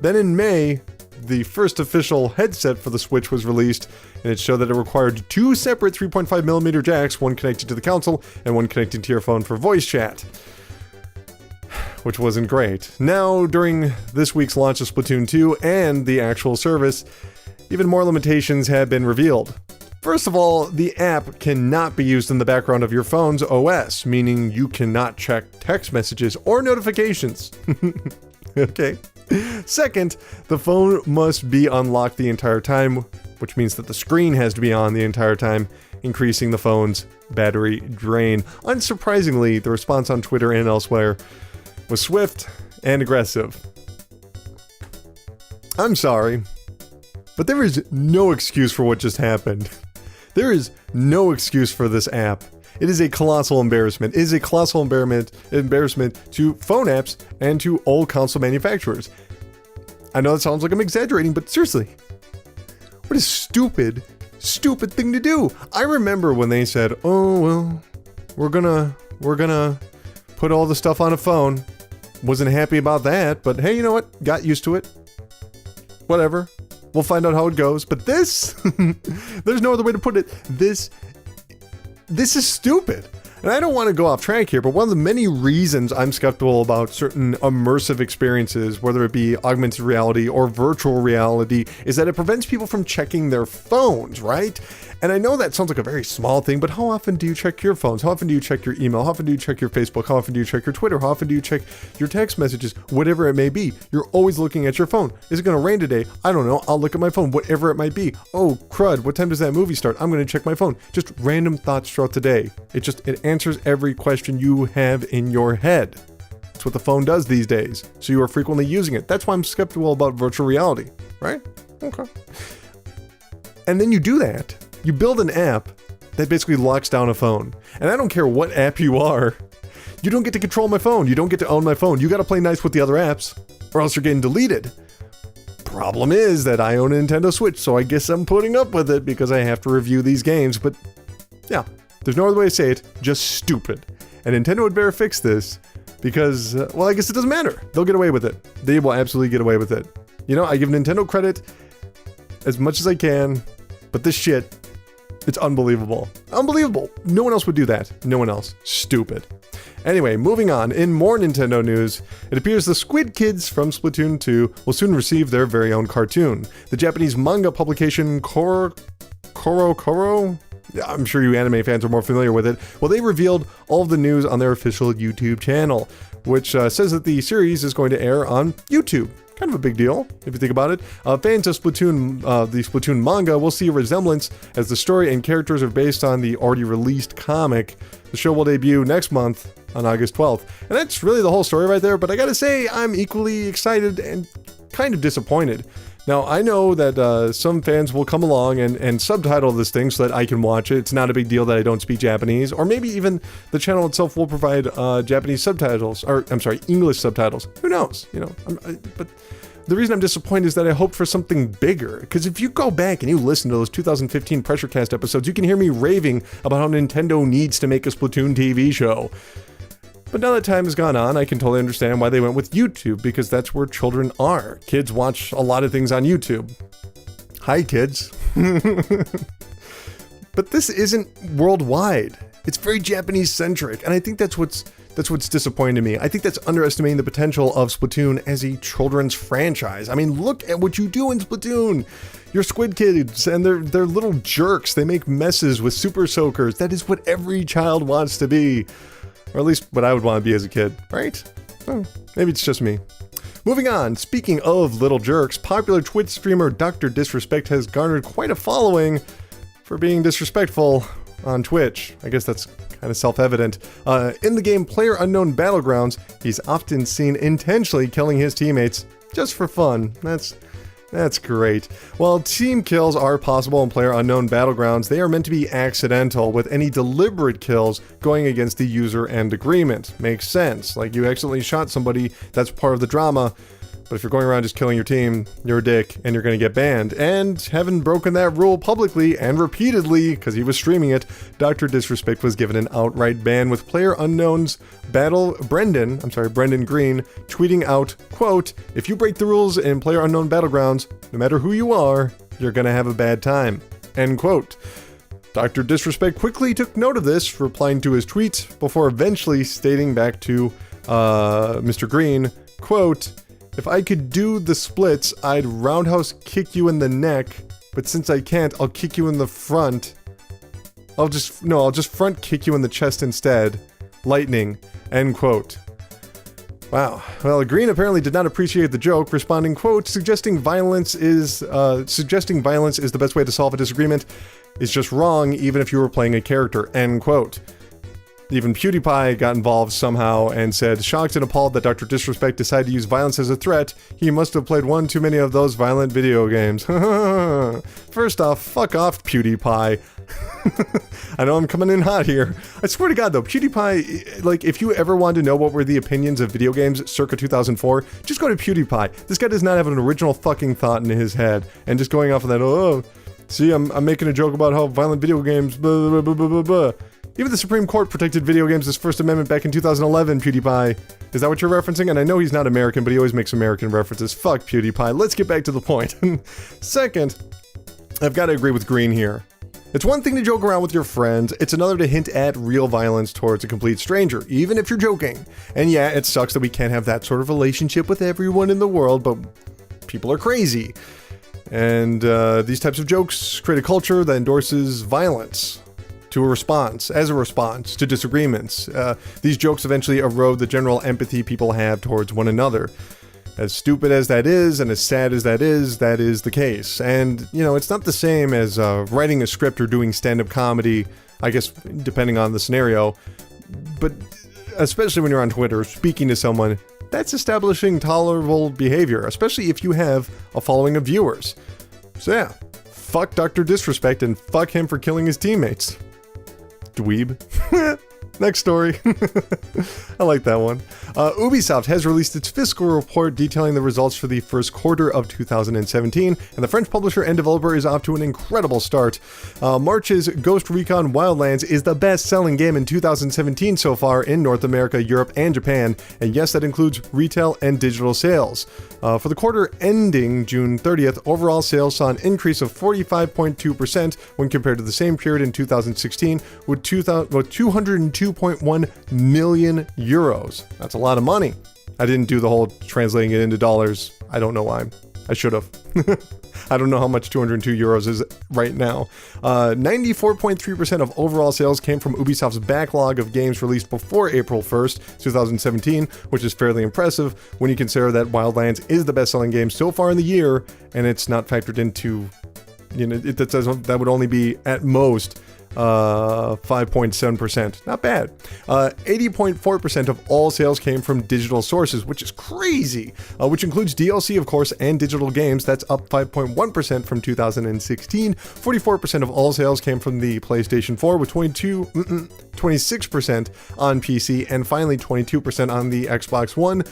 Then in May, the first official headset for the Switch was released, and it showed that it required two separate 3.5mm jacks, one connected to the console and one connected to your phone for voice chat, which wasn't great. Now, during this week's launch of Splatoon 2 and the actual service, even more limitations have been revealed. First of all, the app cannot be used in the background of your phone's OS, meaning you cannot check text messages or notifications. Okay. Second, the phone must be unlocked the entire time, which means that the screen has to be on the entire time, increasing the phone's battery drain. Unsurprisingly, the response on Twitter and elsewhere was swift and aggressive. I'm sorry, but there is no excuse for what just happened. There is no excuse for this app. It is a colossal embarrassment. It is a colossal embarrassment to phone apps and to all console manufacturers. I know it sounds like I'm exaggerating, but seriously, what a stupid thing to do. I remember when they said, oh, well, we're gonna put all the stuff on a phone. Wasn't happy about that, but hey, you know what? Got used to it. Whatever. We'll find out how it goes. But this, there's no other way to put it. This is stupid. And I don't want to go off track here, but one of the many reasons I'm skeptical about certain immersive experiences, whether it be augmented reality or virtual reality, is that it prevents people from checking their phones, right? And I know that sounds like a very small thing, but how often do you check your phones? How often do you check your email? How often do you check your Facebook? How often do you check your Twitter? How often do you check your text messages? Whatever it may be, you're always looking at your phone. Is it going to rain today? I don't know. I'll look at my phone, whatever it might be. Oh, crud. What time does that movie start? I'm going to check my phone. Just random thoughts throughout the day. It answers every question you have in your head. That's what the phone does these days. So you are frequently using it. That's why I'm skeptical about virtual reality, right? Okay. And then you do that. You build an app that basically locks down a phone. And I don't care what app you are. You don't get to control my phone. You don't get to own my phone. You got to play nice with the other apps, or else you're getting deleted. Problem is that I own a Nintendo Switch, so I guess I'm putting up with it because I have to review these games. But yeah, there's no other way to say it. Just stupid. And Nintendo would better fix this because, well, I guess it doesn't matter. They'll get away with it. They will absolutely get away with it. You know, I give Nintendo credit as much as I can, but this shit, it's unbelievable. Unbelievable. No one else would do that. No one else. Stupid. Anyway, moving on. In more Nintendo news, it appears the Squid Kids from Splatoon 2 will soon receive their very own cartoon. The Japanese manga publication Koro? I'm sure you anime fans are more familiar with it. Well, they revealed all of the news on their official YouTube channel, which says that the series is going to air on YouTube. Kind of a big deal, if you think about it. Fans of Splatoon, the Splatoon manga will see a resemblance as the story and characters are based on the already released comic. The show will debut next month on August 12th. And that's really the whole story right there, but I gotta say, I'm equally excited and kind of disappointed. Now, I know that some fans will come along and subtitle this thing so that I can watch it. It's not a big deal that I don't speak Japanese, or maybe even the channel itself will provide Japanese subtitles, or I'm sorry, English subtitles. Who knows? You know, but the reason I'm disappointed is that I hoped for something bigger. Because if you go back and you listen to those 2015 PRESSURECAST episodes, you can hear me raving about how Nintendo needs to make a Splatoon TV show. But now that time has gone on, I can totally understand why they went with YouTube, because that's where children are. Kids watch a lot of things on YouTube. Hi, kids. But this isn't worldwide. It's very Japanese-centric, and I think that's what's disappointing to me. I think that's underestimating the potential of Splatoon as a children's franchise. I mean, look at what you do in Splatoon. You're Squid Kids, and they're little jerks. They make messes with Super Soakers. That is what every child wants to be. Or at least what I would want to be as a kid, right? Oh, maybe it's just me. Moving on, speaking of little jerks, popular Twitch streamer DrDisrespect has garnered quite a following for being disrespectful on Twitch. I guess that's kind of self-evident. In the game PlayerUnknown's Battlegrounds, he's often seen intentionally killing his teammates just for fun. That's great. While team kills are possible in PlayerUnknown's Battlegrounds, they are meant to be accidental, with any deliberate kills going against the user end agreement. Makes sense. Like, you accidentally shot somebody, that's part of the drama. But if you're going around just killing your team, you're a dick, and you're going to get banned. And having broken that rule publicly and repeatedly, because he was streaming it, DrDisrespect was given an outright ban, with PlayerUnknown's Brendan Green, tweeting out, quote, "If you break the rules in PlayerUnknown's Battlegrounds, no matter who you are, you're going to have a bad time," end quote. DrDisrespect quickly took note of this, replying to his tweet, before eventually stating back to Mr. Green, quote, "If I could do the splits, I'd roundhouse kick you in the neck, but since I can't, I'll kick you in the front. I'll just front kick you in the chest instead. Lightning," end quote. Wow. Well, Green apparently did not appreciate the joke, responding, quote, suggesting violence is the best way to solve a disagreement is just wrong, even if you were playing a character," end quote. Even PewDiePie got involved somehow and said, "Shocked and appalled that DrDisrespect decided to use violence as a threat. He must have played one too many of those violent video games." First off, fuck off, PewDiePie. I know I'm coming in hot here. I swear to God, though, PewDiePie, like, if you ever wanted to know what were the opinions of video games circa 2004, just go to PewDiePie. This guy does not have an original fucking thought in his head. And just going off of that, oh, see, I'm making a joke about how violent video games, blah, blah, blah, blah, blah, blah. Even the Supreme Court protected video games' First Amendment back in 2011, PewDiePie. Is that what you're referencing? And I know he's not American, but he always makes American references. Fuck PewDiePie. Let's get back to the point. Second, I've got to agree with Green here. It's one thing to joke around with your friends, it's another to hint at real violence towards a complete stranger, even if you're joking. And yeah, it sucks that we can't have that sort of relationship with everyone in the world, but people are crazy. And these types of jokes create a culture that endorses violence as a response to disagreements. These jokes eventually erode the general empathy people have towards one another. As stupid as that is, and as sad as that is the case. And, you know, it's not the same as writing a script or doing stand-up comedy, I guess, depending on the scenario. But especially when you're on Twitter, speaking to someone, that's establishing tolerable behavior, especially if you have a following of viewers. So yeah, fuck DrDisrespect and fuck him for killing his teammates. Dweeb. Next story. I like that one. Ubisoft has released its fiscal report detailing the results for the first quarter of 2017, and the French publisher and developer is off to an incredible start. March's Ghost Recon Wildlands is the best-selling game in 2017 so far in North America, Europe, and Japan, and yes, that includes retail and digital sales. For the quarter ending June 30th, overall sales saw an increase of 45.2% when compared to the same period in 2016, with 202.1 million euros. That's a lot of money. I didn't do the whole translating it into dollars. I don't know why. I should have. I don't know how much 202 euros is right now. 94.3% of overall sales came from Ubisoft's backlog of games released before April 1st, 2017, which is fairly impressive when you consider that Wildlands is the best-selling game so far in the year, and it's not factored into, you know, that would only be at most 5.7%. Not bad. 80.4% of all sales came from digital sources, which is crazy, which includes DLC, of course, and digital games. That's up 5.1% from 2016. 44% of all sales came from the PlayStation 4, with 26% on PC, and finally 22% on the Xbox One.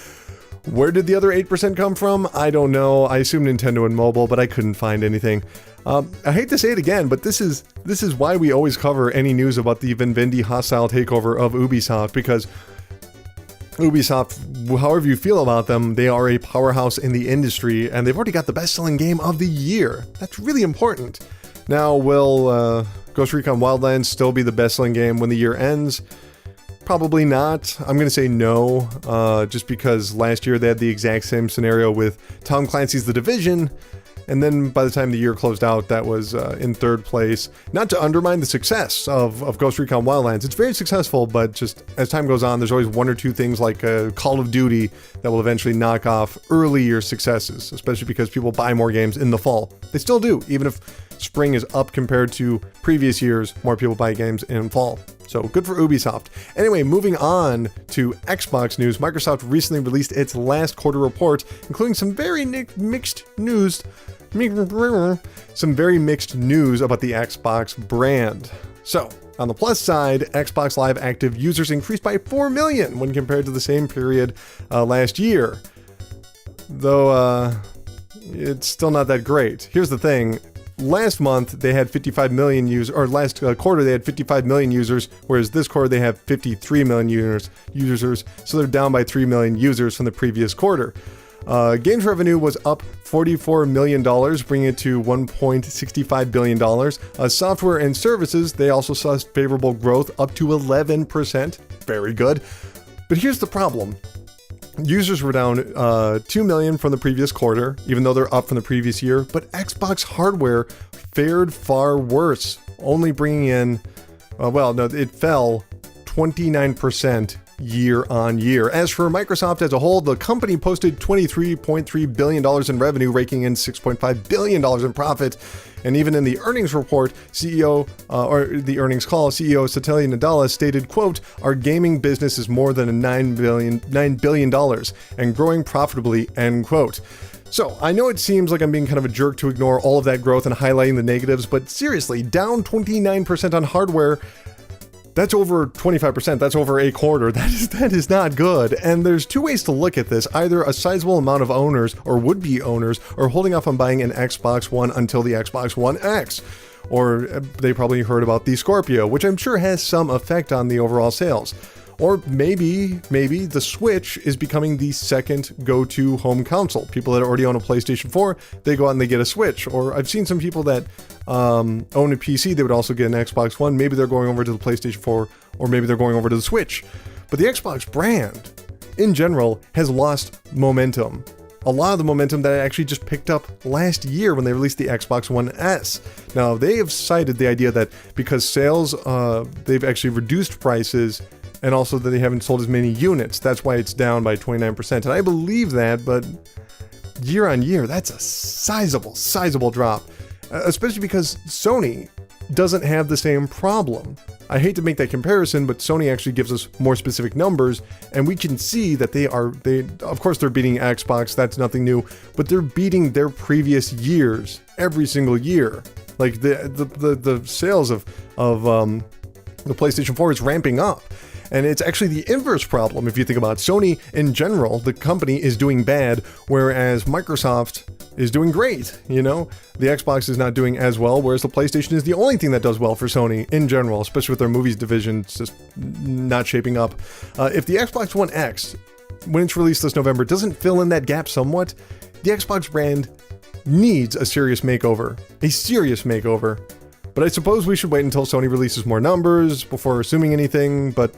Where did the other 8% come from? I don't know. I assume Nintendo and mobile, but I couldn't find anything. I hate to say it again, but this is why we always cover any news about the Vivendi hostile takeover of Ubisoft, because Ubisoft, however you feel about them, they are a powerhouse in the industry, and they've already got the best-selling game of the year. That's really important. Now, will Ghost Recon Wildlands still be the best-selling game when the year ends? Probably not. I'm going to say no, just because last year they had the exact same scenario with Tom Clancy's The Division, and then by the time the year closed out, that was in third place. Not to undermine the success of Ghost Recon Wildlands. It's very successful, but just as time goes on, there's always one or two things like Call of Duty that will eventually knock off early year successes, especially because people buy more games in the fall. They still do, even if spring is up compared to previous years, more people buy games in fall. So good for Ubisoft. Anyway, moving on to Xbox news, Microsoft recently released its last quarter report, including some very mixed news about the Xbox brand. So, on the plus side, Xbox Live active users increased by 4 million when compared to the same period last year. Though, it's still not that great. Here's the thing. Last month, they had 55 million users, or last quarter, they had 55 million users, whereas this quarter, they have 53 million users, so they're down by 3 million users from the previous quarter. Games revenue was up $44 million, bringing it to $1.65 billion. Software and services, they also saw favorable growth, up to 11%. Very good. But here's the problem. Users were down 2 million from the previous quarter, even though they're up from the previous year, but Xbox hardware fared far worse, only bringing in, it fell 29% year on year. As for Microsoft as a whole, the company posted $23.3 billion in revenue, raking in $6.5 billion in profit. And even in the earnings report, the earnings call, CEO Satya Nadella stated, quote, "Our gaming business is more than $9 billion and growing profitably," end quote. So, I know it seems like I'm being kind of a jerk to ignore all of that growth and highlighting the negatives, but seriously, down 29% on hardware, that's over 25%. That's over a quarter. That is not good. And there's two ways to look at this. Either a sizable amount of owners or would-be owners are holding off on buying an Xbox One until the Xbox One X. Or they probably heard about the Scorpio, which I'm sure has some effect on the overall sales. Or maybe the Switch is becoming the second go-to home console. People that already own a PlayStation 4, they go out and they get a Switch. Or I've seen some people that own a PC, they would also get an Xbox One. Maybe they're going over to the PlayStation 4, or maybe they're going over to the Switch. But the Xbox brand, in general, has lost momentum. A lot of the momentum that I actually just picked up last year when they released the Xbox One S. Now, they have cited the idea that because sales, they've actually reduced prices, and also that they haven't sold as many units. That's why it's down by 29%. And I believe that, but year on year, that's a sizable drop. Especially because Sony doesn't have the same problem. I hate to make that comparison, but Sony actually gives us more specific numbers, and we can see that they of course they're beating Xbox, that's nothing new, but they're beating their previous years every single year. Like the sales of the PlayStation 4 is ramping up. And it's actually the inverse problem if you think about it. Sony, in general, the company is doing bad, whereas Microsoft is doing great, you know? The Xbox is not doing as well, whereas the PlayStation is the only thing that does well for Sony in general, especially with their movies division. It's just not shaping up. If the Xbox One X, when it's released this November, doesn't fill in that gap somewhat, the Xbox brand needs a serious makeover. But I suppose we should wait until Sony releases more numbers before assuming anything, but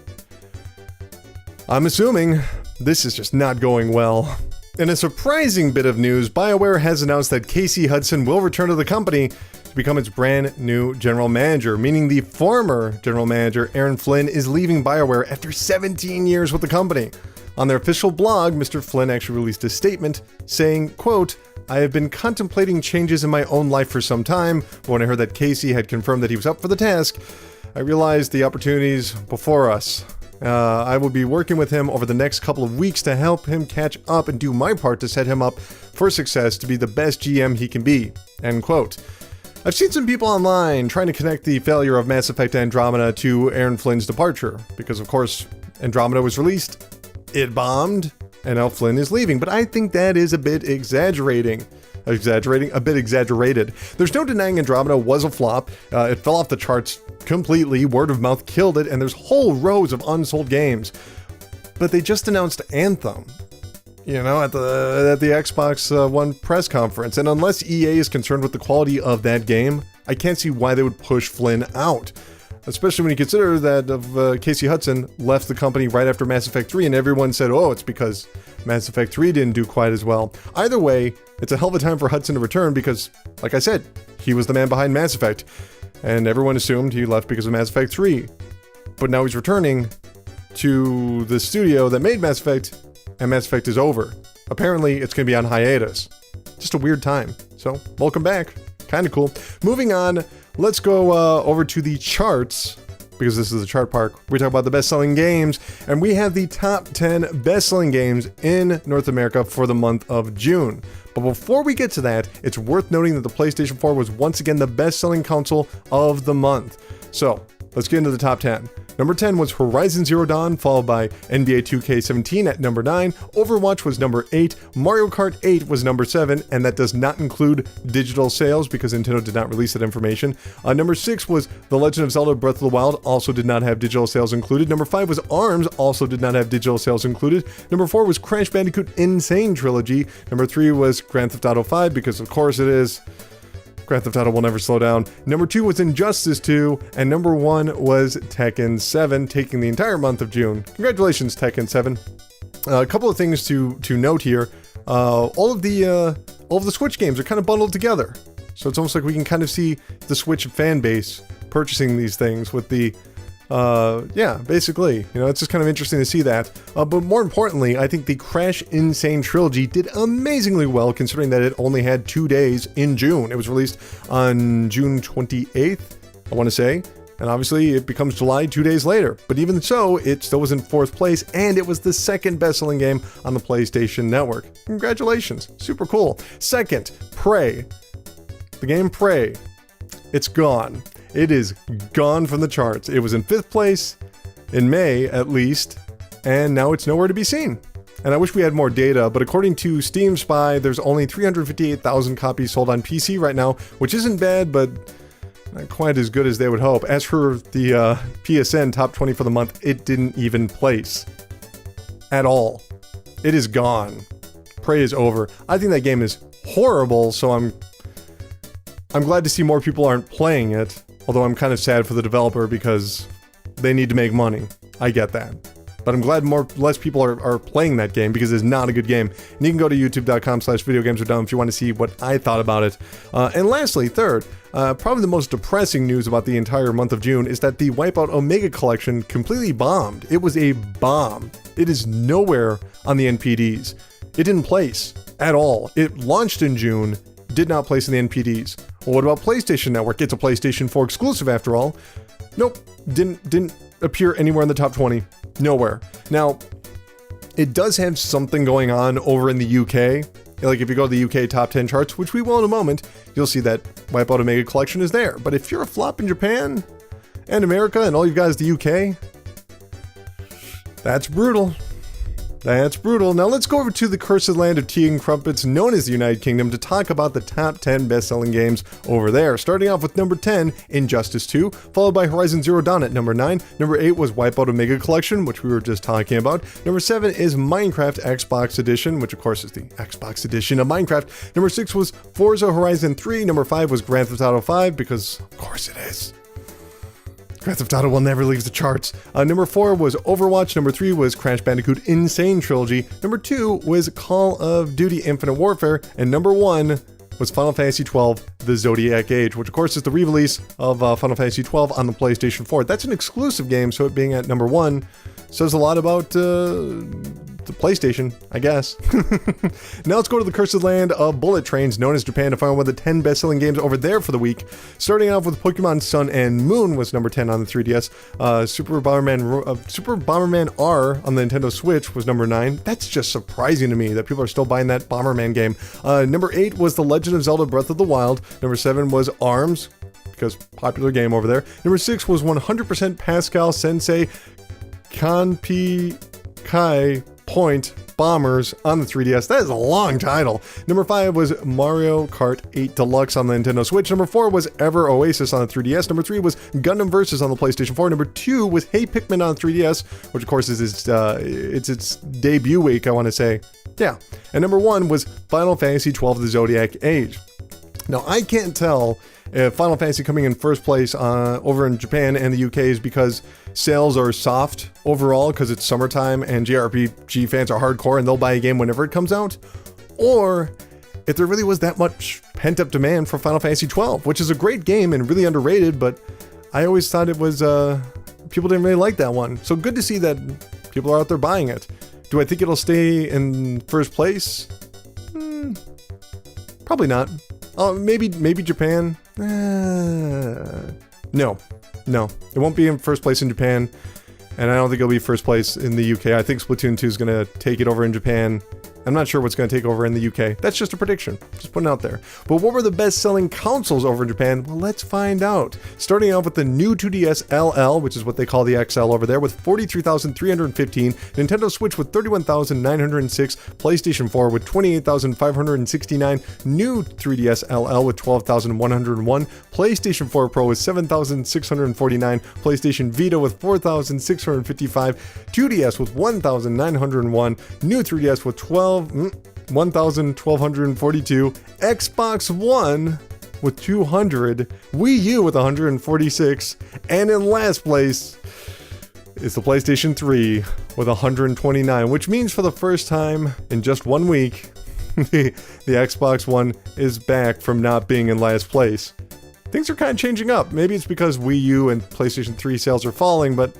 I'm assuming this is just not going well. In a surprising bit of news, Bioware has announced that Casey Hudson will return to the company to become its brand new general manager, meaning the former general manager, Aaron Flynn, is leaving Bioware after 17 years with the company. On their official blog, Mr. Flynn actually released a statement saying, quote, "I have been contemplating changes in my own life for some time, but when I heard that Casey had confirmed that he was up for the task, I realized the opportunities before us. I will be working with him over the next couple of weeks to help him catch up and do my part to set him up for success to be the best GM he can be," end quote. I've seen some people online trying to connect the failure of Mass Effect Andromeda to Aaron Flynn's departure, because of course Andromeda was released, it bombed, and now Flynn is leaving, but I think that is a bit exaggerated. There's no denying Andromeda was a flop. It fell off the charts completely, word of mouth killed it, and there's whole rows of unsold games. But they just announced Anthem, you know, at the Xbox One press conference, and unless EA is concerned with the quality of that game, I can't see why they would push Flynn out. Especially when you consider that Casey Hudson left the company right after Mass Effect 3, and everyone said, oh, it's because Mass Effect 3 didn't do quite as well. Either way, it's a hell of a time for Hudson to return because, like I said, he was the man behind Mass Effect, and everyone assumed he left because of Mass Effect 3. But now he's returning to the studio that made Mass Effect, and Mass Effect is over. Apparently, it's going to be on hiatus. Just a weird time. So, welcome back. Kind of cool. Moving on, let's go over to the charts, because this is the chart park. We talk about the best-selling games, and we have the top 10 best-selling games in North America for the month of June. But before we get to that, it's worth noting that the PlayStation 4 was once again the best-selling console of the month. So, let's get into the top 10. Number 10 was Horizon Zero Dawn, followed by NBA 2K17 at number 9, Overwatch was number 8, Mario Kart 8 was number 7, and that does not include digital sales because Nintendo did not release that information. Number 6 was The Legend of Zelda Breath of the Wild, also did not have digital sales included. Number 5 was ARMS, also did not have digital sales included. Number 4 was Crash Bandicoot Insane Trilogy. Number 3 was Grand Theft Auto 5, because of course it is. Grand Theft Auto will never slow down. Number 2 was Injustice 2, and number 1 was Tekken 7, taking the entire month of June. Congratulations, Tekken 7. A couple of things to note here. All of the Switch games are kind of bundled together, so it's almost like we can kind of see the Switch fan base purchasing these things with the basically, it's just kind of interesting to see that. But more importantly, I think the Crash Insane Trilogy did amazingly well considering that it only had 2 days in June. It was released on June 28th, I want to say, and obviously it becomes July 2 days later. But even so, it still was in 4th place, and it was the second best-selling game on the PlayStation Network. Congratulations, super cool. Second, Prey. The game Prey. It's gone. It is gone from the charts. It was in 5th place in May, at least, and now it's nowhere to be seen. And I wish we had more data, but according to Steam Spy, there's only 358,000 copies sold on PC right now, which isn't bad, but not quite as good as they would hope. As for the PSN top 20 for the month, it didn't even place at all. It is gone. Prey is over. I think that game is horrible, so I'm glad to see more people aren't playing it. Although I'm kind of sad for the developer because they need to make money. I get that. But I'm glad less people are playing that game because it's not a good game. And you can go to youtube.com/videogamesardone if you want to see what I thought about it. And lastly, third, probably the most depressing news about the entire month of June is that the Wipeout Omega Collection completely bombed. It was a bomb. It is nowhere on the NPDs. It didn't place at all. It launched in June, did not place in the NPDs. Well, what about PlayStation Network? It's a PlayStation 4 exclusive after all. Nope, didn't appear anywhere in the top 20. Nowhere. Now, it does have something going on over in the UK. Like if you go to the UK top 10 charts, which we will in a moment, you'll see that Wipeout Omega Collection is there. But if you're a flop in Japan and America and all you've got is the UK, that's brutal. That's brutal. Now let's go over to the cursed land of tea and crumpets known as the United Kingdom to talk about the top 10 best-selling games over there. Starting off with number 10, Injustice 2, followed by Horizon Zero Dawn at number 9. Number 8 was Wipeout Omega Collection, which we were just talking about. Number 7 is Minecraft Xbox Edition, which of course is the Xbox edition of Minecraft. Number 6 was Forza Horizon 3. Number 5 was Grand Theft Auto 5, because of course it is. Grand Theft Auto will never leave the charts. Number 4 was Overwatch. Number 3 was Crash Bandicoot Insane Trilogy. Number 2 was Call of Duty Infinite Warfare. And number 1 was Final Fantasy XII The Zodiac Age, which of course is the re-release of Final Fantasy XII on the PlayStation 4. That's an exclusive game, so it being at number 1 says a lot about the PlayStation, I guess. Now let's go to the cursed land of bullet trains known as Japan to find out one of the 10 best-selling games over there for the week. Starting off with Pokemon Sun and Moon was number 10 on the 3DS. Super Bomberman R on the Nintendo Switch was number 9. That's just surprising to me that people are still buying that Bomberman game. Number 8 was The Legend of Zelda Breath of the Wild. Number 7 was ARMS, because popular game over there. Number 6 was 100% Pascal Sensei Kanpi-kai Point Bombers on the 3DS. That is a long title. Number 5 was Mario Kart 8 Deluxe on the Nintendo Switch. Number 4 was Ever Oasis on the 3DS. Number 3 was Gundam Versus on the PlayStation 4. Number 2 was Hey Pikmin on the 3DS, which of course is its debut week, I want to say. Yeah. And number 1 was Final Fantasy XII The Zodiac Age. Now, I can't tell if Final Fantasy coming in first place over in Japan and the UK is because sales are soft overall because it's summertime and JRPG fans are hardcore and they'll buy a game whenever it comes out, or if there really was that much pent-up demand for Final Fantasy 12, which is a great game and really underrated, but I always thought it was, people didn't really like that one. So good to see that people are out there buying it. Do I think it'll stay in first place? Probably not. Maybe Japan. No, it won't be in first place in Japan, and I don't think it'll be first place in the UK. I think Splatoon 2 is going to take it over in Japan. I'm not sure what's going to take over in the UK. That's just a prediction. Just putting it out there. But what were the best-selling consoles over in Japan? Well, let's find out. Starting off with the new 2DS LL, which is what they call the XL over there, with 43,315. Nintendo Switch with 31,906. PlayStation 4 with 28,569. New 3DS LL with 12,101. PlayStation 4 Pro with 7,649. PlayStation Vita with 4,655. 2DS with 1,901. New 3DS with 1,1242, Xbox One with 200, Wii U with 146, and in last place is the PlayStation 3 with 129, which means for the first time in just 1 week, the Xbox One is back from not being in last place. Things are kind of changing up. Maybe it's because Wii U and PlayStation 3 sales are falling, but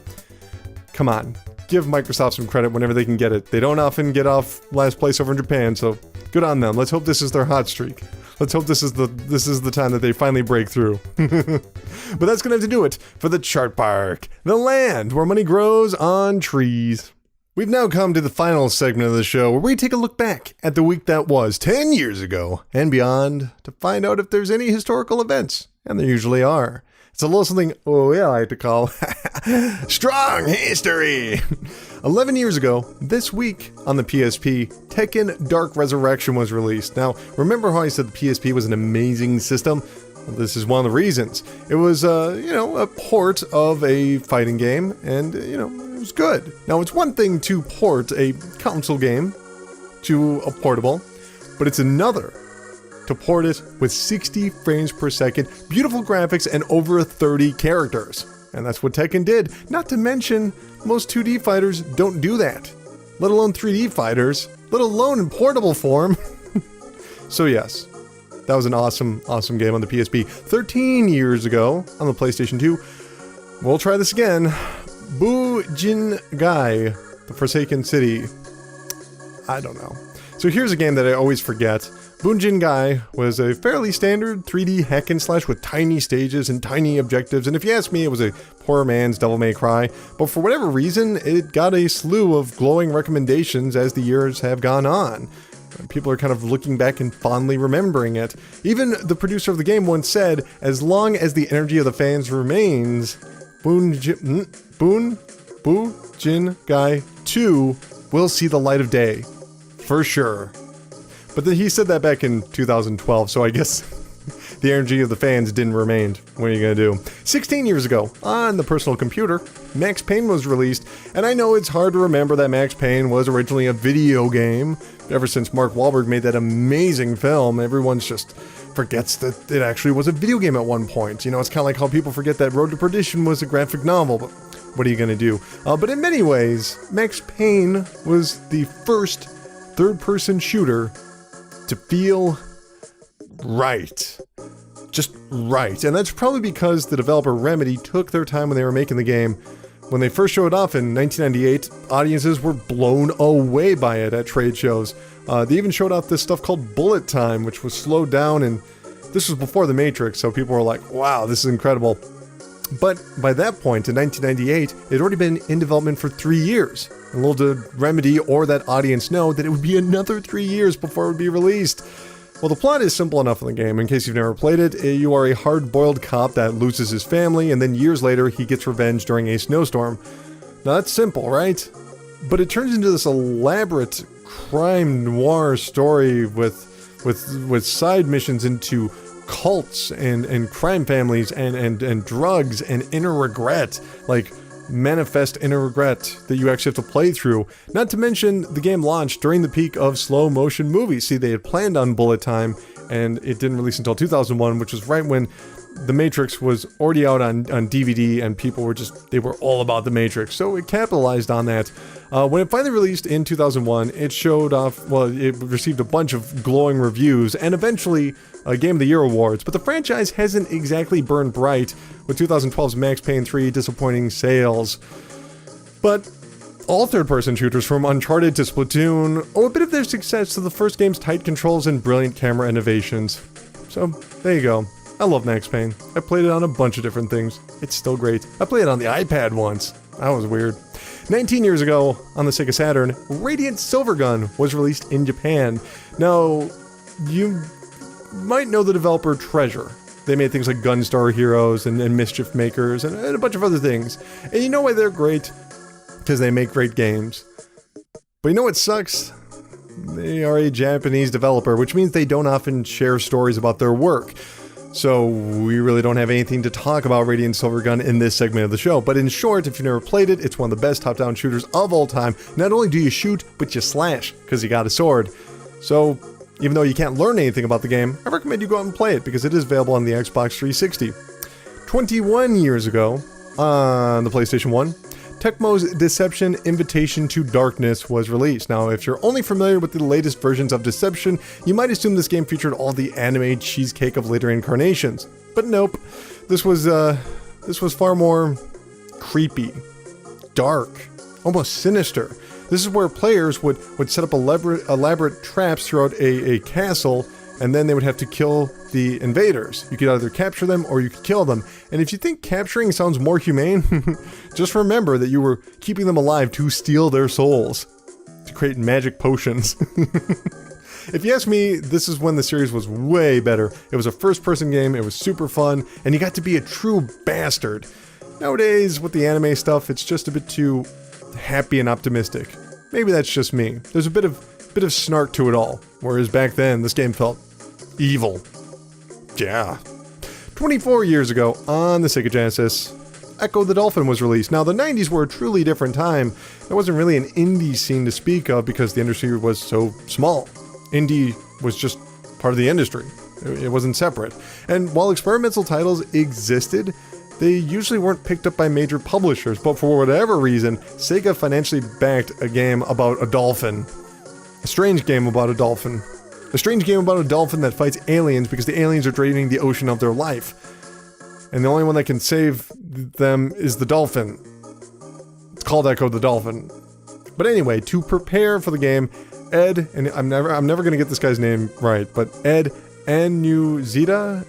come on. Give Microsoft some credit whenever they can get it. They don't often get off last place over in Japan, so good on them. Let's hope this is their hot streak. Let's hope this is the time that they finally break through. But that's gonna have to do it for the Chart Park, the land where money grows on trees. We've now come to the final segment of the show where we take a look back at the week that was 10 years ago and beyond to find out if there's any historical events, and there usually are. It's a little something, I like to call Strong History. 11 years ago, this week on the PSP, Tekken Dark Resurrection was released. Now, remember how I said the PSP was an amazing system? Well, this is one of the reasons. It was, a port of a fighting game, and, it was good. Now, it's one thing to port a console game to a portable, but it's another to port it with 60 frames per second, beautiful graphics, and over 30 characters. And that's what Tekken did. Not to mention, most 2D fighters don't do that. Let alone 3D fighters, let alone in portable form. So yes, that was an awesome game on the PSP. 13 years ago, on the PlayStation 2, we'll try this again. Bujin Gai, The Forsaken City. I don't know. So here's a game that I always forget. Bunjin Gai was a fairly standard 3D hack and slash with tiny stages and tiny objectives, and if you ask me, it was a poor man's Devil May Cry, but for whatever reason, it got a slew of glowing recommendations as the years have gone on. People are kind of looking back and fondly remembering it. Even the producer of the game once said, as long as the energy of the fans remains, Bunjin Gai 2 will see the light of day. For sure. But he said that back in 2012, so I guess the energy of the fans didn't remain. What are you going to do? 16 years ago, on the personal computer, Max Payne was released, and I know it's hard to remember that Max Payne was originally a video game. Ever since Mark Wahlberg made that amazing film, everyone just forgets that it actually was a video game at one point. It's kind of like how people forget that Road to Perdition was a graphic novel, but what are you going to do? But in many ways, Max Payne was the first third-person shooter to feel right. Just right. And that's probably because the developer Remedy took their time when they were making the game. When they first showed off in 1998, audiences were blown away by it at trade shows. They even showed off this stuff called bullet time, which was slowed down, and this was before The Matrix, so people were like, wow, this is incredible. But by that point, in 1998, it had already been in development for 3 years. And little did Remedy or that audience know that it would be another 3 years before it would be released. Well, the plot is simple enough in the game. In case you've never played it, you are a hard-boiled cop that loses his family, and then years later, he gets revenge during a snowstorm. Now, that's simple, right? But it turns into this elaborate crime noir story with side missions into cults and crime families and drugs and inner regret, like manifest inner regret that you actually have to play through. Not to mention the game launched during the peak of slow motion movies. See, they had planned on bullet time and it didn't release until 2001, which was right when The Matrix was already out on DVD, and people were they were all about The Matrix, so it capitalized on that. When it finally released in 2001, it showed off, it received a bunch of glowing reviews, and eventually Game of the Year awards, but the franchise hasn't exactly burned bright, with 2012's Max Payne 3 disappointing sales. But all third-person shooters, from Uncharted to Splatoon, owe a bit of their success to the first game's tight controls and brilliant camera innovations. So, there you go. I love Max Payne. I played it on a bunch of different things. It's still great. I played it on the iPad once. That was weird. 19 years ago, on the Sega Saturn, Radiant Silvergun was released in Japan. Now, you might know the developer Treasure. They made things like Gunstar Heroes and Mischief Makers and a bunch of other things. And you know why they're great? Because they make great games. But you know what sucks? They are a Japanese developer, which means they don't often share stories about their work. So we really don't have anything to talk about Radiant Silvergun in this segment of the show. But in short, if you've never played it, it's one of the best top-down shooters of all time. Not only do you shoot, but you slash, because you got a sword. So even though you can't learn anything about the game, I recommend you go out and play it, because it is available on the Xbox 360. 21 years ago, on the PlayStation 1, Tecmo's Deception Invitation to Darkness was released. Now, if you're only familiar with the latest versions of Deception, you might assume this game featured all the anime cheesecake of later incarnations. But nope, this was far more creepy, dark, almost sinister. This is where players would set up elaborate traps throughout a castle, and then they would have to kill the invaders. You could either capture them or you could kill them. And if you think capturing sounds more humane, just remember that you were keeping them alive to steal their souls, to create magic potions. If you ask me, this is when the series was way better. It was a first-person game, it was super fun, and you got to be a true bastard. Nowadays, with the anime stuff, it's just a bit too happy and optimistic. Maybe that's just me. There's a bit of snark to it all, whereas back then, this game felt evil. Yeah. 24 years ago, on the Sega Genesis, Echo the Dolphin was released. Now, the 90s were a truly different time. There wasn't really an indie scene to speak of because the industry was so small. Indie was just part of the industry. It wasn't separate. And while experimental titles existed, they usually weren't picked up by major publishers, but for whatever reason, Sega financially backed a game about a dolphin. A strange game about a dolphin. A strange game about a dolphin that fights aliens because the aliens are draining the ocean of their life. And the only one that can save them is the dolphin. It's called Echo the Dolphin. But anyway, to prepare for the game, Ed, and I'm never gonna get this guy's name right, but Ed Annuzita,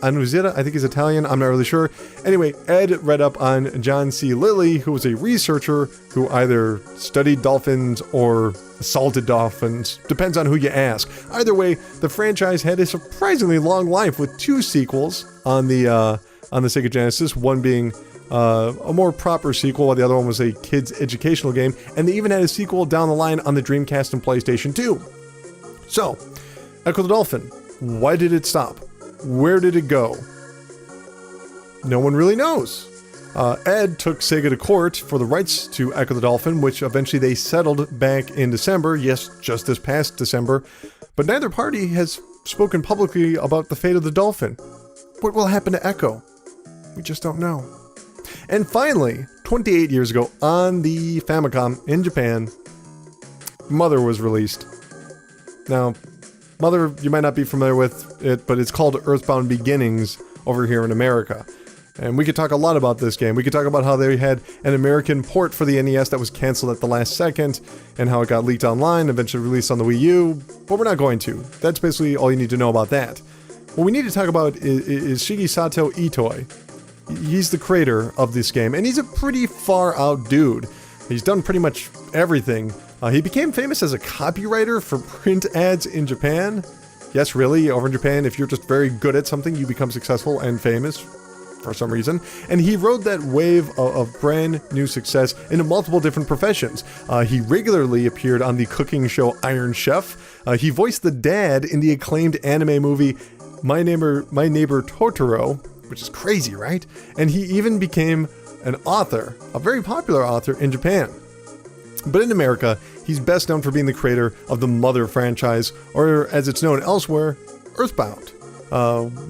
I think he's Italian, I'm not really sure. Anyway, Ed read up on John C. Lilly, who was a researcher who either studied dolphins or assaulted dolphins, depends on who you ask. Either way, the franchise had a surprisingly long life with 2 sequels on the Sega Genesis, one being a more proper sequel, while the other one was a kid's educational game, and they even had a sequel down the line on the Dreamcast and PlayStation 2. So, Echo the Dolphin, why did it stop? Where did it go? No one really knows. Ed took Sega to court for the rights to Echo the Dolphin, which eventually they settled back in December. Yes, just this past December. But neither party has spoken publicly about the fate of the dolphin. What will happen to Echo? We just don't know. And finally, 28 years ago, on the Famicom in Japan, Mother was released. Now, Mother, you might not be familiar with it, but it's called Earthbound Beginnings over here in America. And we could talk a lot about this game. We could talk about how they had an American port for the NES that was canceled at the last second, and how it got leaked online, eventually released on the Wii U, but we're not going to. That's basically all you need to know about that. What we need to talk about is Shigesato Itoi. He's the creator of this game, and he's a pretty far out dude. He's done pretty much everything. He became famous as a copywriter for print ads in Japan. Yes, really, over in Japan, if you're just very good at something, you become successful and famous for some reason. And he rode that wave of brand new success into multiple different professions. He regularly appeared on the cooking show Iron Chef. He voiced the dad in the acclaimed anime movie My Neighbor Totoro, which is crazy, right? And he even became an author, a very popular author in Japan. But in America, he's best known for being the creator of the Mother franchise, or as it's known elsewhere, Earthbound,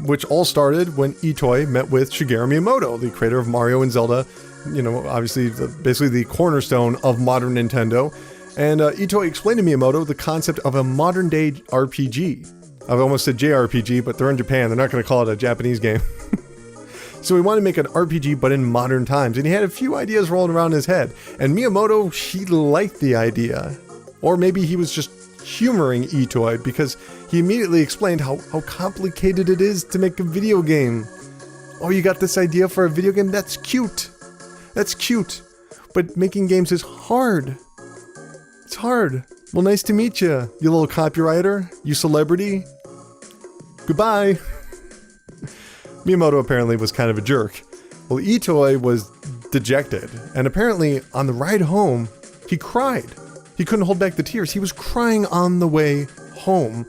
which all started when Itoi met with Shigeru Miyamoto, the creator of Mario and Zelda, you know, obviously basically the cornerstone of modern Nintendo. And Itoi explained to Miyamoto the concept of a modern-day RPG. I've almost said JRPG, but they're in Japan. They're not going to call it a Japanese game. So he wanted to make an RPG, but in modern times. And he had a few ideas rolling around in his head. And Miyamoto, he liked the idea. Or maybe he was just humoring Itoi, because he immediately explained how complicated it is to make a video game. Oh, you got this idea for a video game? That's cute. That's cute. But making games is hard. It's hard. Well, nice to meet you, you little copywriter, you celebrity. Goodbye. Miyamoto apparently was kind of a jerk. Well, Itoi was dejected, and apparently on the ride home, he cried. He couldn't hold back the tears. He was crying on the way home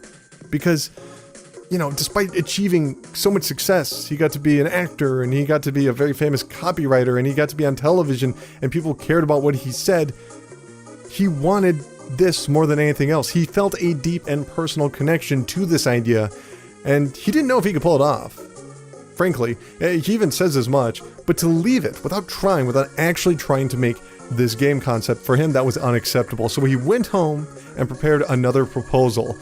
because, you know, despite achieving so much success, he got to be an actor, and he got to be a very famous copywriter, and he got to be on television, and people cared about what he said. He wanted this more than anything else. He felt a deep and personal connection to this idea, and he didn't know if he could pull it off. Frankly, he even says as much, but to leave it without trying, without actually trying to make this game concept, for him that was unacceptable. So he went home and prepared another proposal.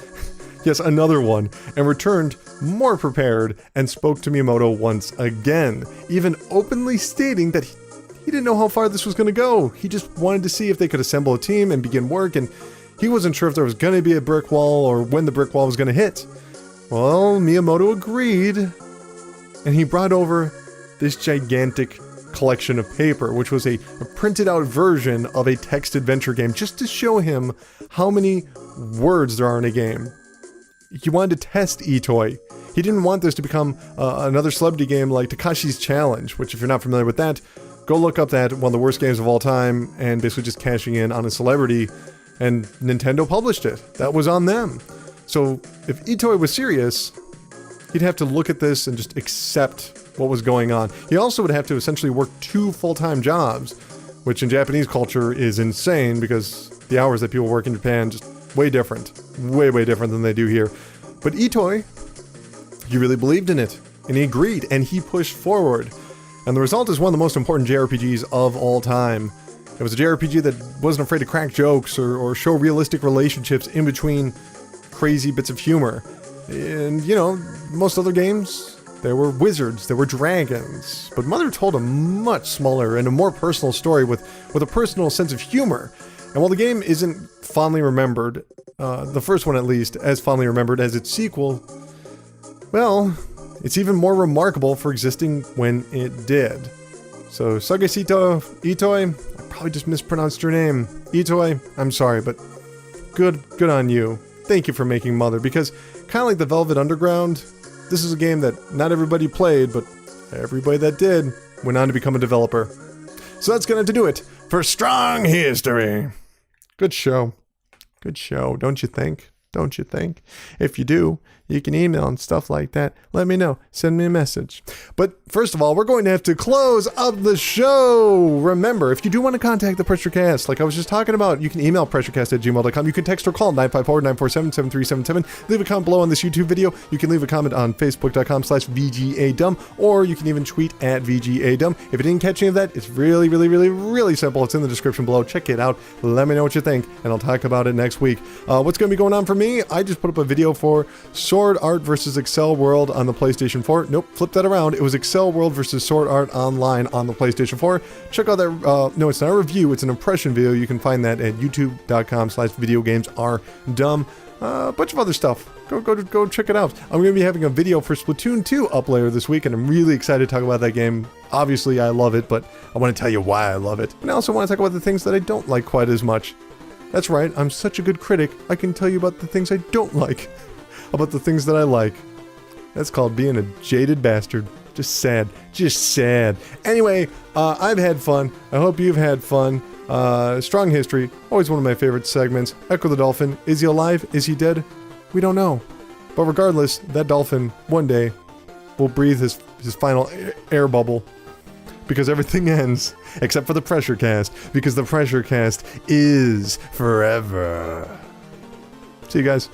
Yes, another one, and returned more prepared and spoke to Miyamoto once again, even openly stating that he didn't know how far this was going to go. He just wanted to see if they could assemble a team and begin work, and he wasn't sure if there was going to be a brick wall or when the brick wall was going to hit. Well, Miyamoto agreed, and he brought over this gigantic collection of paper, which was a printed out version of a text adventure game, just to show him how many words there are in a game. He wanted to test Itoi. He didn't want this to become another celebrity game like Takashi's Challenge, which, if you're not familiar with that, go look up that, one of the worst games of all time, and basically just cashing in on a celebrity, and Nintendo published it. That was on them. So if Itoi was serious, he'd have to look at this and just accept what was going on. He also would have to essentially work 2 full-time jobs, which in Japanese culture is insane because the hours that people work in Japan just way different. Way different than they do here. But Itoi, he really believed in it, and he agreed, and he pushed forward. And the result is one of the most important JRPGs of all time. It was a JRPG that wasn't afraid to crack jokes or show realistic relationships in between crazy bits of humor. And, you know, most other games, there were wizards, there were dragons. But Mother told a much smaller and a more personal story with a personal sense of humor. And while the game isn't fondly remembered, the first one at least, as fondly remembered as its sequel, well, it's even more remarkable for existing when it did. So, Sagesito Itoi, I probably just mispronounced your name. Itoi, I'm sorry, but good on you. Thank you for making Mother, because kind of like the Velvet Underground, this is a game that not everybody played, but everybody that did went on to become a developer. So that's going to do it for Strong History. Good show. Good show, don't you think? Don't you think? If you do, you can email and stuff like that. Let me know. Send me a message. But first of all, we're going to have to close up the show. Remember, if you do want to contact the PRESSURECAST, like I was just talking about, you can email pressurecast@gmail.com. You can text or call 954-947-7377. Leave a comment below on this YouTube video. You can leave a comment on facebook.com/VGAdumb, or you can even tweet at VGAdumb. If you didn't catch any of that, it's really simple. It's in the description below. Check it out. Let me know what you think, and I'll talk about it next week. What's going to be going on for me? I just put up a video for Sword Art versus Excel World on the PlayStation 4. Nope, flip that around. It was Excel World versus Sword Art Online on the PlayStation 4. Check out that, no, it's not a review, it's an impression video. You can find that at youtube.com/videogamesardumb. A bunch of other stuff. Go check it out. I'm going to be having a video for Splatoon 2 up later this week, and I'm really excited to talk about that game. Obviously, I love it, but I want to tell you why I love it. And I also want to talk about the things that I don't like quite as much. That's right, I'm such a good critic, I can tell you about the things I don't like. About the things that I like. That's called being a jaded bastard. Just sad. Just sad. Anyway, I've had fun. I hope you've had fun. Strong History, always one of my favorite segments. Echo the Dolphin. Is he alive? Is he dead? We don't know. But regardless, that dolphin, one day, will breathe his final air bubble. because everything ends, except for the Pressure Cast, because the Pressure Cast is forever. See you guys.